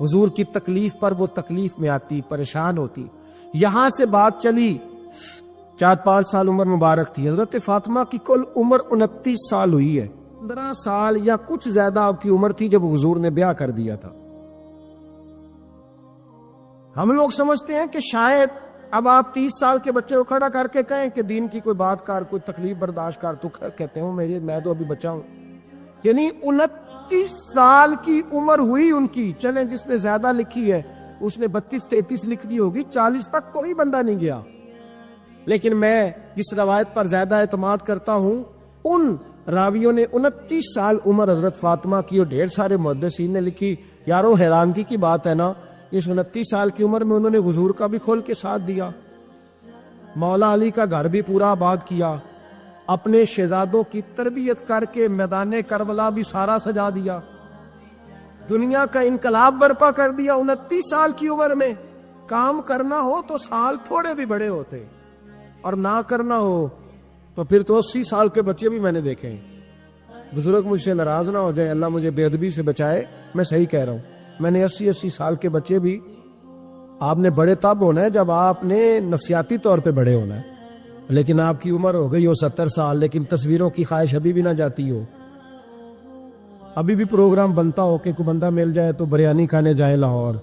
حضور کی تکلیف پر وہ تکلیف میں آتی، پریشان ہوتی۔ یہاں سے بات چلی 4-5 سال عمر مبارک تھی، حضرت فاطمہ کی کل عمر 29 سال ہوئی ہے، 15 سال یا کچھ زیادہ آپ کی عمر تھی جب حضور نے بیاہ کر دیا تھا۔ ہم لوگ سمجھتے ہیں کہ شاید اب آپ 30 سال کے بچے کو کھڑا کر کے کہیں کہ دین کی کوئی بات کر، کوئی تکلیف برداشت کر، تو کہتے ہوں میں تو ابھی بچہ ہوں، یعنی 29 سال کی عمر ہوئی ان کی. چلیں جس نے زیادہ لکھی ہے اس نے 32-33 لکھ دی ہوگی, 40 تک کوئی بندہ نہیں گیا. لیکن میں جس روایت پر زیادہ اعتماد کرتا ہوں ان راویوں نے 29 سال عمر حضرت فاطمہ کی اور ڈھیر سارے محدثین نے لکھی. یارو حیرانگی کی بات ہے نا, اس 29 سال کی عمر میں انہوں نے حضور کا بھی کھول کے ساتھ دیا, مولا علی کا گھر بھی پورا آباد کیا, اپنے شہزادوں کی تربیت کر کے میدان کربلا بھی سارا سجا دیا, دنیا کا انقلاب برپا کر دیا 29 سال کی عمر میں. کام کرنا ہو تو سال تھوڑے بھی بڑے ہوتے, اور نہ کرنا ہو تو پھر تو 80 سال کے بچے بھی میں نے دیکھے ہیں. بزرگ مجھ سے ناراض نہ ہو جائیں, اللہ مجھے بے ادبی سے بچائے, میں صحیح کہہ رہا ہوں. میں نے 80 سال کے بچے بھی, آپ نے بڑے تب ہونا ہے جب آپ نے نفسیاتی طور پہ بڑے ہونا ہے, لیکن آپ کی عمر ہو گئی ہو 70 سال, لیکن تصویروں کی خواہش ابھی بھی نہ جاتی ہو. ابھی بھی پروگرام بنتا ہو کہ کوئی بندہ مل جائے تو بریانی کھانے جائے لاہور,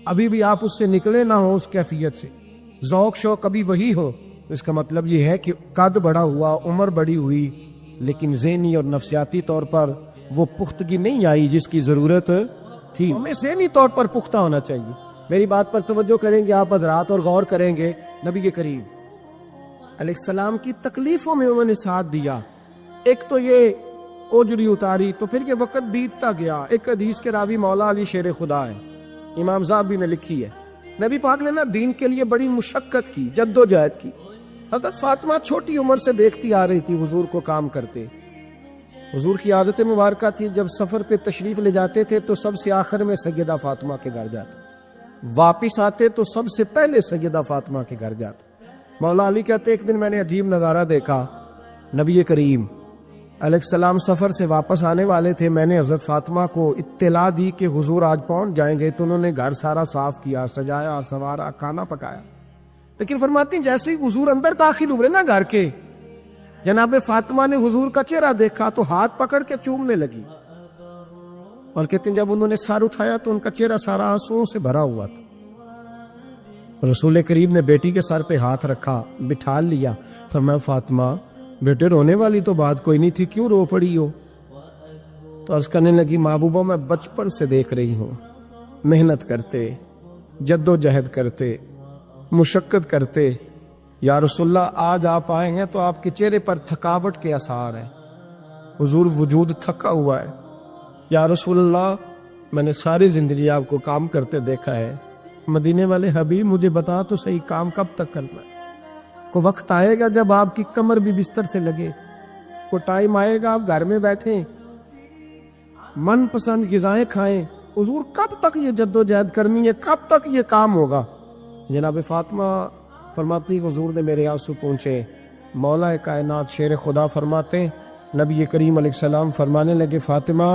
ابھی بھی آپ اس سے نکلے نہ ہو اس کیفیت سے, ذوق شوق کبھی وہی ہو. اس کا مطلب یہ ہے کہ قد بڑا ہوا, عمر بڑی ہوئی, لیکن ذہنی اور نفسیاتی طور پر وہ پختگی نہیں آئی جس کی ضرورت تھی. ہمیں ذہنی طور پر پختہ ہونا چاہیے. میری بات پر توجہ کریں گے آپ حضرات اور غور کریں گے. نبی کریم علیہ السلام کی تکلیفوں میں انہوں نے ساتھ دیا. ایک تو یہ اوجری اتاری تو پھر یہ وقت بیتتا گیا. ایک حدیث کے راوی مولا علی شیر خدا ہے, امام زاہبی نے لکھی ہے. نبی پاک نے نا دین کے لیے بڑی مشقت کی, جد و جہد کی. حضرت فاطمہ چھوٹی عمر سے دیکھتی آ رہی تھی حضور کو کام کرتے. حضور کی عادت مبارکہ تھی جب سفر پہ تشریف لے جاتے تھے تو سب سے آخر میں سیدہ فاطمہ کے گھر جاتے, واپس آتے تو سب سے پہلے سیدہ فاطمہ کے گھر جاتے. مولا علی کہتے ایک دن میں نے عجیب نظارہ دیکھا. نبی کریم علیہ السلام سفر سے واپس آنے والے تھے. میں نے حضرت فاطمہ کو اطلاع دی کہ حضور آج پہنچ جائیں گے, تو انہوں نے گھر سارا صاف کیا, سجایا, سنوارا, کھانا پکایا. لیکن فرماتی ہیں جیسے ہی حضور اندر داخل ہوئے نا گھر کے, جناب فاطمہ نے حضور کا چہرہ دیکھا تو ہاتھ پکڑ کے چومنے لگی. اور کہتے ہیں جب انہوں نے سر اٹھایا تو ان کا چہرہ سارا آنسوؤں سے بھرا ہوا تھا. رسول کریم نے بیٹی کے سر پہ ہاتھ رکھا, بٹھا لیا. فرمایا فاطمہ بیٹے رونے والی تو بات کوئی نہیں تھی, کیوں رو پڑی ہو؟ تو عرض کرنے لگی محبوبہ میں بچپن سے دیکھ رہی ہوں, محنت کرتے, جد و جہد کرتے, مشقت کرتے. یا رسول اللہ آج آپ آئے ہیں تو آپ کے چہرے پر تھکاوٹ کے آثار ہیں, حضور وجود تھکا ہوا ہے. یا رسول اللہ میں نے ساری زندگی آپ کو کام کرتے دیکھا ہے, مدینے والے حبیب مجھے بتا تو صحیح کام کب تک کرنا ہے؟ کو وقت آئے گا جب آپ کی کمر بھی بستر سے لگے, کو ٹائم آئے گا آپ گھر میں بیٹھیں, من پسند غذائیں کھائیں. حضور کب تک یہ جد و جہد کرنی ہے, کب تک یہ کام ہوگا؟ جناب فاطمہ فرماتی حضور نے میرے آنسو پہنچے. مولا کائنات شیر خدا فرماتے نبی کریم علیہ السلام فرمانے لگے فاطمہ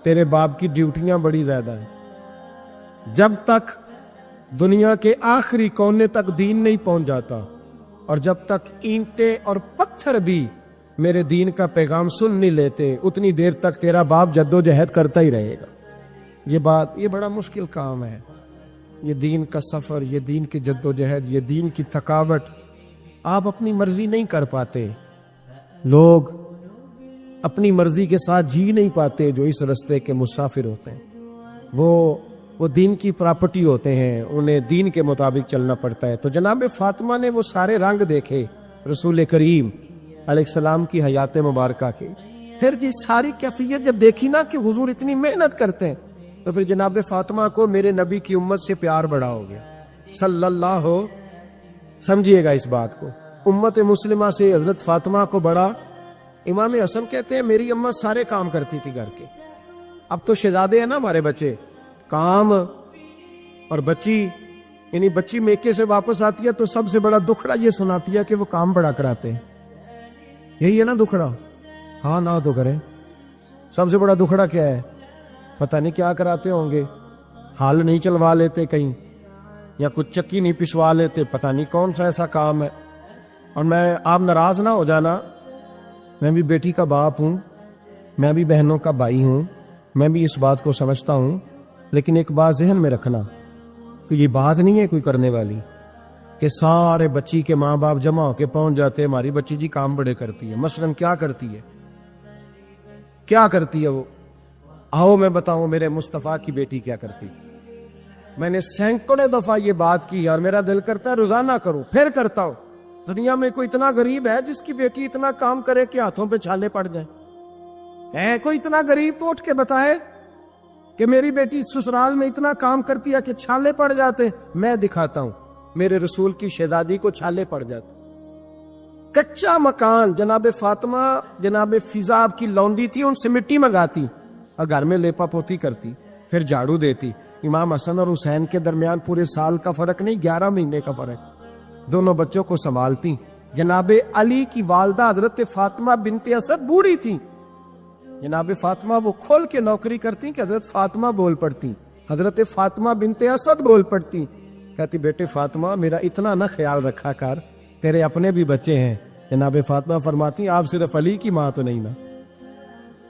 تیرے باپ کی ڈیوٹیاں بڑی زیادہ ہیں, جب تک دنیا کے آخری کونے تک دین نہیں پہنچ جاتا, اور جب تک اینٹیں اور پتھر بھی میرے دین کا پیغام سن نہیں لیتے, اتنی دیر تک تیرا باپ جد و جہد کرتا ہی رہے گا. یہ بڑا مشکل کام ہے, یہ دین کا سفر, یہ دین کی جد و جہد, یہ دین کی تھکاوٹ. آپ اپنی مرضی نہیں کر پاتے, لوگ اپنی مرضی کے ساتھ جی نہیں پاتے جو اس رستے کے مسافر ہوتے ہیں. وہ دین کی پراپرٹی ہوتے ہیں, انہیں دین کے مطابق چلنا پڑتا ہے. تو جناب فاطمہ نے وہ سارے رنگ دیکھے رسول کریم علیہ السلام کی حیات مبارکہ کے. پھر یہ ساری کیفیت جب دیکھی نا کہ حضور اتنی محنت کرتے ہیں, تو پھر جناب فاطمہ کو میرے نبی کی امت سے پیار بڑا ہو گیا صلی اللہ ہو. سمجھیے گا اس بات کو, امت مسلمہ سے حضرت فاطمہ کو بڑا. امام حسن کہتے ہیں میری امت سارے کام کرتی تھی گھر کے. اب تو شہزادے ہیں نا ہمارے بچے, کام اور بچی, یعنی بچی میکے سے واپس آتی ہے تو سب سے بڑا دکھڑا یہ سناتی ہے کہ وہ کام بڑا کراتے ہیں. یہی ہے نا دکھڑا؟ ہاں نہ تو کریں. سب سے بڑا دکھڑا کیا ہے؟ پتہ نہیں کیا کراتے ہوں گے, ہال نہیں چلوا لیتے کہیں, یا کچھ چکی نہیں پسوا لیتے, پتہ نہیں کون سا ایسا کام ہے. اور میں آپ ناراض نہ ہو جانا, میں بھی بیٹی کا باپ ہوں, میں بھی بہنوں کا بھائی ہوں, میں بھی اس بات کو سمجھتا ہوں. لیکن ایک بات ذہن میں رکھنا کہ یہ بات نہیں ہے کوئی کرنے والی کہ سارے بچی کے ماں باپ جمع ہو کے پہنچ جاتے ہیں ہماری بچی جی کام بڑے کرتی ہے. مثلاً کیا کرتی ہے؟ کیا کرتی ہے وہ؟ آؤ میں بتاؤں میرے مصطفیٰ کی بیٹی کیا کرتی تھی۔ میں نے سینکڑوں دفعہ یہ بات کی اور میرا دل کرتا ہے روزانہ کروں، پھر کرتا ہوں۔ دنیا میں کوئی اتنا غریب ہے جس کی بیٹی اتنا کام کرے کہ ہاتھوں پہ چھالے پڑ جائیں؟ ہے کوئی اتنا غریب تو اٹھ کے بتائے کہ میری بیٹی سسرال میں اتنا کام کرتی ہے کہ چھالے پڑ جاتے؟ میں دکھاتا ہوں، میرے رسول کی شہزادی کو چھالے پڑ جاتے۔ کچا مکان جناب فاطمہ جناب فضاب کی لونڈی تھی، ان سے مٹی منگاتی اور گھر میں لیپا پوتی کرتی، پھر جھاڑو دیتی۔ امام حسن اور حسین کے درمیان پورے سال کا فرق نہیں، 11 مہینے کا فرق، دونوں بچوں کو سنبھالتی۔ جناب علی کی والدہ حضرت فاطمہ بنت اسد بوڑھی تھی، جناب فاطمہ وہ کھول کے نوکری کرتی کہ حضرت فاطمہ بول پڑتی، حضرت فاطمہ بنت اسد بول پڑتی، کہتی بیٹے فاطمہ میرا اتنا نہ خیال رکھا کر، تیرے اپنے بھی بچے ہیں۔ جناب فاطمہ فرماتی آپ صرف علی کی ماں تو نہیں نا،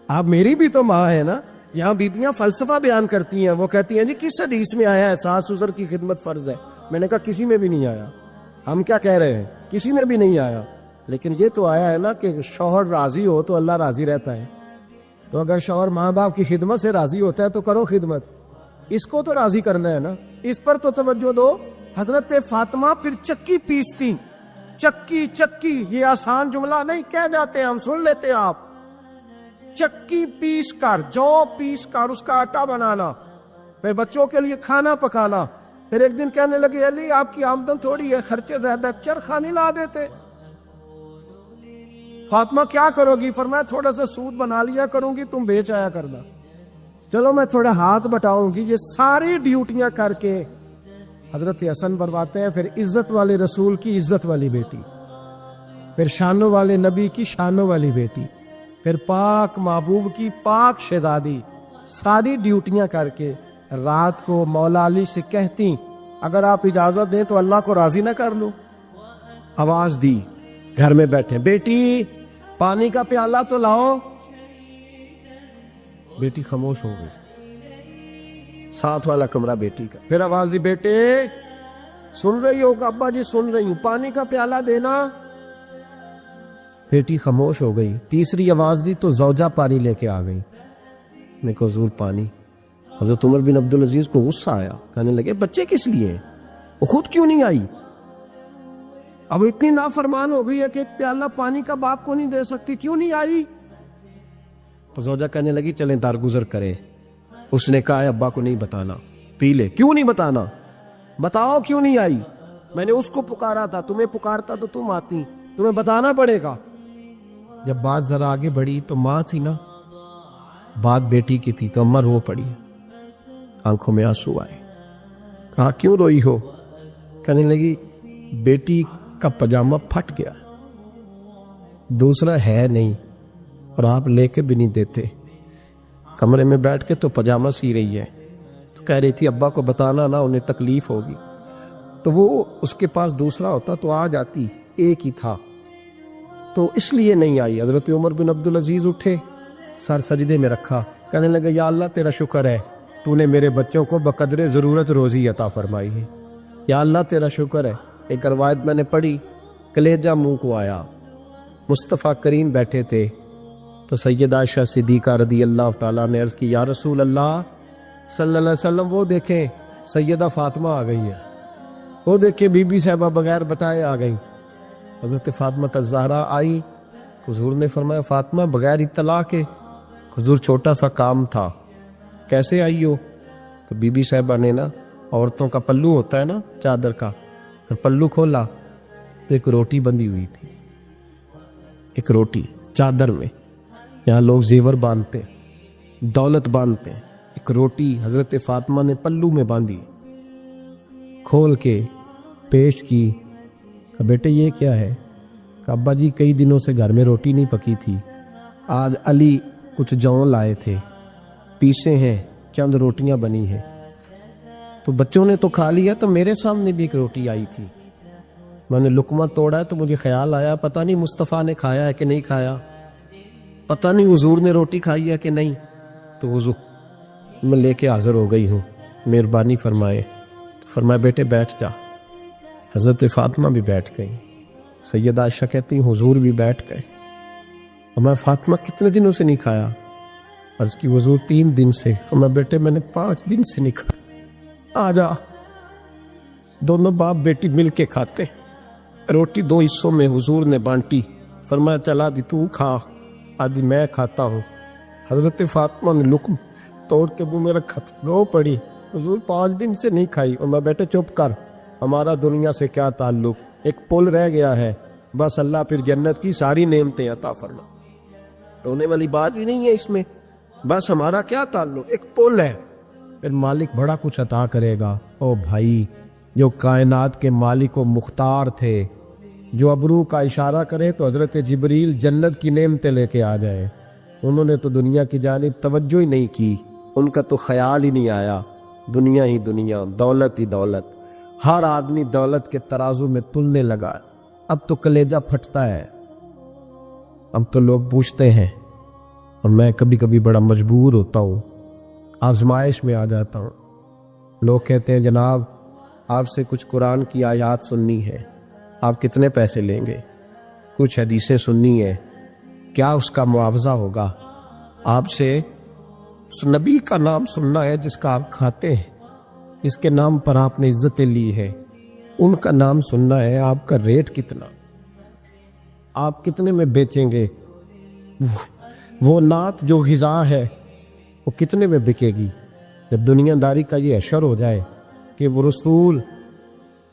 آپ میری بھی تو ماں ہے نا۔ یہاں بیبیاں فلسفہ بیان کرتی ہیں، وہ کہتی ہیں جی کس حدیث میں آیا ہے ساس سسر کی خدمت فرض ہے؟ میں نے کہا کسی میں بھی نہیں آیا۔ ہم کیا کہہ رہے ہیں؟ کسی میں بھی نہیں آیا، لیکن یہ تو آیا ہے نا کہ شوہر راضی ہو تو اللہ راضی رہتا ہے۔ تو اگر شوہر ماں باپ کی خدمت سے راضی ہوتا ہے تو کرو خدمت، اس کو تو راضی کرنا ہے نا، اس پر تو توجہ دو۔ حضرت فاطمہ پھر چکی پیستی، چکی چکی، یہ آسان جملہ نہیں کہہ جاتے ہم، سن لیتے آپ۔ چکی پیس کر، جو پیس کر اس کا آٹا بنانا، پھر بچوں کے لیے کھانا پکانا۔ پھر ایک دن کہنے لگے علی آپ کی آمدن تھوڑی ہے، خرچے زیادہ، چرخہ نہیں لا دیتے؟ فاطمہ کیا کرو گی؟ فرمایا تھوڑا سا سود بنا لیا کروں گی، تم بیچ آیا کرنا۔ چلو میں تھوڑا ہاتھ بٹاؤں گی۔ یہ ساری ڈیوٹیاں کر کے حضرت حسن بنواتے ہیں، پھر عزت والے رسول کی عزت والی بیٹی، پھر شانوں والے نبی کی شانوں والی بیٹی، پھر پاک محبوب کی پاک شہزادی، ساری ڈیوٹیاں کر کے رات کو مولا علی سے کہتی اگر آپ اجازت دیں تو اللہ کو راضی نہ کر لوں۔ آواز دی گھر میں بیٹھے، بیٹی پانی کا پیالہ تو لاؤ۔ بیٹی خاموش ہو گئی، ساتھ والا کمرہ بیٹی کا۔ پھر آواز دی بیٹے سن رہی ہو؟ ابا جی سن رہی ہوں، پانی کا پیالہ دینا۔ بیٹی خاموش ہو گئی۔ تیسری آواز دی تو زوجہ پانی لے کے آ گئی۔ میں کو حضور پانی۔ حضرت عمر بن عبدالعزیز کو غصہ آیا، کہنے لگے بچے کس لیے، وہ خود کیوں نہیں آئی؟ اب اتنی نافرمان ہو گئی ہے کہ ایک پیالہ پانی کا باپ کو نہیں دے سکتی، کیوں نہیں آئی؟ تو زوجہ کہنے لگی چلیں درگزر کریں۔ اس نے کہا ابا کو نہیں بتانا، پی لے۔ کیوں نہیں بتانا؟ بتاؤ کیوں نہیں آئی؟ میں نے اس کو پکارا تھا، تمہیں پکارتا تو تم آتی، تمہیں بتانا پڑے گا۔ جب بات ذرا آگے بڑھی تو ماں تھی نا، بات بیٹی کی تھی، تو اماں رو پڑی، آنکھوں میں آنسو آئے۔ کہا کیوں روئی ہو؟ کہنے لگی بیٹی کا پجامہ پھٹ گیا، دوسرا ہے نہیں، اور آپ لے کے بھی نہیں دیتے، کمرے میں بیٹھ کے تو پجامہ سی رہی ہے، تو کہہ رہی تھی ابا کو بتانا نا، انہیں تکلیف ہوگی۔ تو وہ اس کے پاس دوسرا ہوتا تو آ جاتی، ایک ہی تھا، تو اس لیے نہیں آئی۔ حضرت عمر بن عبدالعزیز اٹھے، سر سجدے میں رکھا، کہنے لگے یا اللہ تیرا شکر ہے، تو نے میرے بچوں کو بقدر ضرورت روزی عطا فرمائی ہے، یا اللہ تیرا شکر ہے۔ ایک روایت میں نے پڑھی، کلیجہ منہ کو آیا، مصطفیٰ کریم بیٹھے تھے، تو سیدہ عائشہ صدیقہ رضی اللہ تعالیٰ نے عرض کی یا رسول اللہ صلی اللہ علیہ وسلم وہ دیکھیں سیدہ فاطمہ آ گئی ہے، وہ دیکھیں بی بی صاحبہ بغیر بتائے آ گئی۔ حضرت فاطمہ الزہرا آئی، حضور نے فرمایا فاطمہ بغیر اطلاع کے؟ حضور چھوٹا سا کام تھا۔ کیسے آئی ہو؟ تو بی بی صاحبہ نے نا، عورتوں کا پلو ہوتا ہے نا چادر کا، پلو کھولا تو ایک روٹی بندھی ہوئی تھی، ایک روٹی چادر میں، یہاں لوگ زیور باندھتے ہیں، دولت باندھتے ہیں، ایک روٹی حضرت فاطمہ نے پلو میں باندھی، کھول کے پیش کی۔ کہ بیٹے یہ کیا ہے؟ کہ ابا جی کئی دنوں سے گھر میں روٹی نہیں پکی تھی، آج علی کچھ جون لائے تھے، پیسے ہیں، چند روٹیاں بنی ہیں، تو بچوں نے تو کھا لیا، تو میرے سامنے بھی ایک روٹی آئی تھی، میں نے لقمہ توڑا ہے تو مجھے خیال آیا پتہ نہیں مصطفیٰ نے کھایا ہے کہ نہیں کھایا، پتہ نہیں حضور نے روٹی کھائی ہے کہ نہیں، تو حضور میں لے کے حاضر ہو گئی ہوں، مہربانی فرمائے۔ فرمایا بیٹے بیٹھ جا۔ حضرت فاطمہ بھی بیٹھ گئی، سیدہ عائشہ کہتی حضور بھی بیٹھ گئے۔ اور میں فاطمہ کتنے دنوں سے نہیں کھایا؟ عرض کی حضور 3 دن سے. فرمایا بیٹے میں نے 5 دن سے نہیں کھایا. آ جا. دونوں باپ بیٹی مل کے کھاتے. روٹی 2 حصوں میں حضور نے بانٹی. فرمایا چلا دی تو کھا, آدھی میں کھاتا ہوں. حضرت فاطمہ نے لقم توڑ کے منہ میں رکھا تو رو پڑی. حضور 5 دن سے نہیں کھائی. اور میں بیٹے چپ کر, ہمارا دنیا سے کیا تعلق, ایک پل رہ گیا ہے, بس اللہ پھر جنت کی ساری نعمتیں عطا فرما. رونے والی بات ہی نہیں ہے اس میں, بس ہمارا کیا تعلق, ایک پل ہے, پھر مالک بڑا کچھ عطا کرے گا. او بھائی, جو کائنات کے مالک و مختار تھے, جو ابرو کا اشارہ کرے تو حضرت جبریل جنت کی نعمتیں لے کے آ جائے. انہوں نے تو دنیا کی جانب توجہ ہی نہیں کی, ان کا تو خیال ہی نہیں آیا. دنیا ہی دنیا, دولت ہی دولت, ہر آدمی دولت کے ترازو میں تلنے لگا. اب تو کلیجہ پھٹتا ہے. اب تو لوگ پوچھتے ہیں, اور میں کبھی کبھی بڑا مجبور ہوتا ہوں, آزمائش میں آ جاتا ہوں. لوگ کہتے ہیں جناب آپ سے کچھ قرآن کی آیات سننی ہے, آپ کتنے پیسے لیں گے؟ کچھ حدیثیں سننی ہے, کیا اس کا معاوضہ ہوگا؟ آپ سے اس نبی کا نام سننا ہے جس کا آپ کھاتے ہیں, جس کے نام پر آپ نے عزتیں لی ہے, ان کا نام سننا ہے. آپ کا ریٹ کتنا, آپ کتنے میں بیچیں گے؟ وہ نعت جو غذا ہے وہ کتنے میں بکے گی؟ جب دنیا داری کا یہ اشر ہو جائے کہ وہ رسول,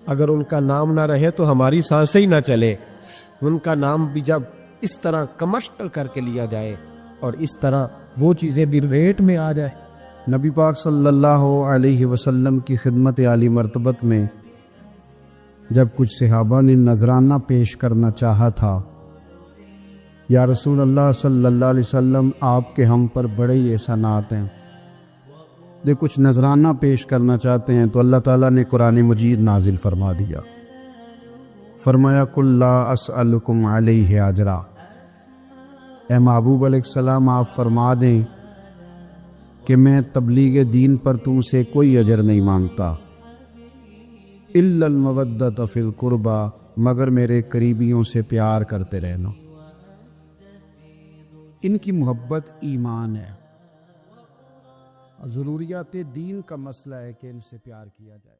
اگر ان کا نام نہ رہے تو ہماری سانسیں ہی نہ چلے. ان کا نام بھی جب اس طرح کمرشل کر کے لیا جائے اور اس طرح وہ چیزیں بھی ریٹ میں آ جائے. نبی پاک صلی اللہ علیہ وسلم کی خدمت عالی مرتبت میں جب کچھ صحابہ نے نذرانہ پیش کرنا چاہا تھا, یا رسول اللہ صلی اللہ علیہ وسلم آپ کے ہم پر بڑے ہی احسانات ہیں, دے کچھ نذرانہ پیش کرنا چاہتے ہیں, تو اللہ تعالیٰ نے قرآن مجید نازل فرما دیا. فرمایا قل لا اسألکم علیہ اجرا, اے محبوب علیہ السلام آپ فرما دیں کہ میں تبلیغ دین پر تم سے کوئی اجر نہیں مانگتا, الا المودۃ فی القربى, مگر میرے قریبیوں سے پیار کرتے رہنا. ان کی محبت ایمان ہے. ضروریات دین کا مسئلہ ہے کہ ان سے پیار کیا جائے.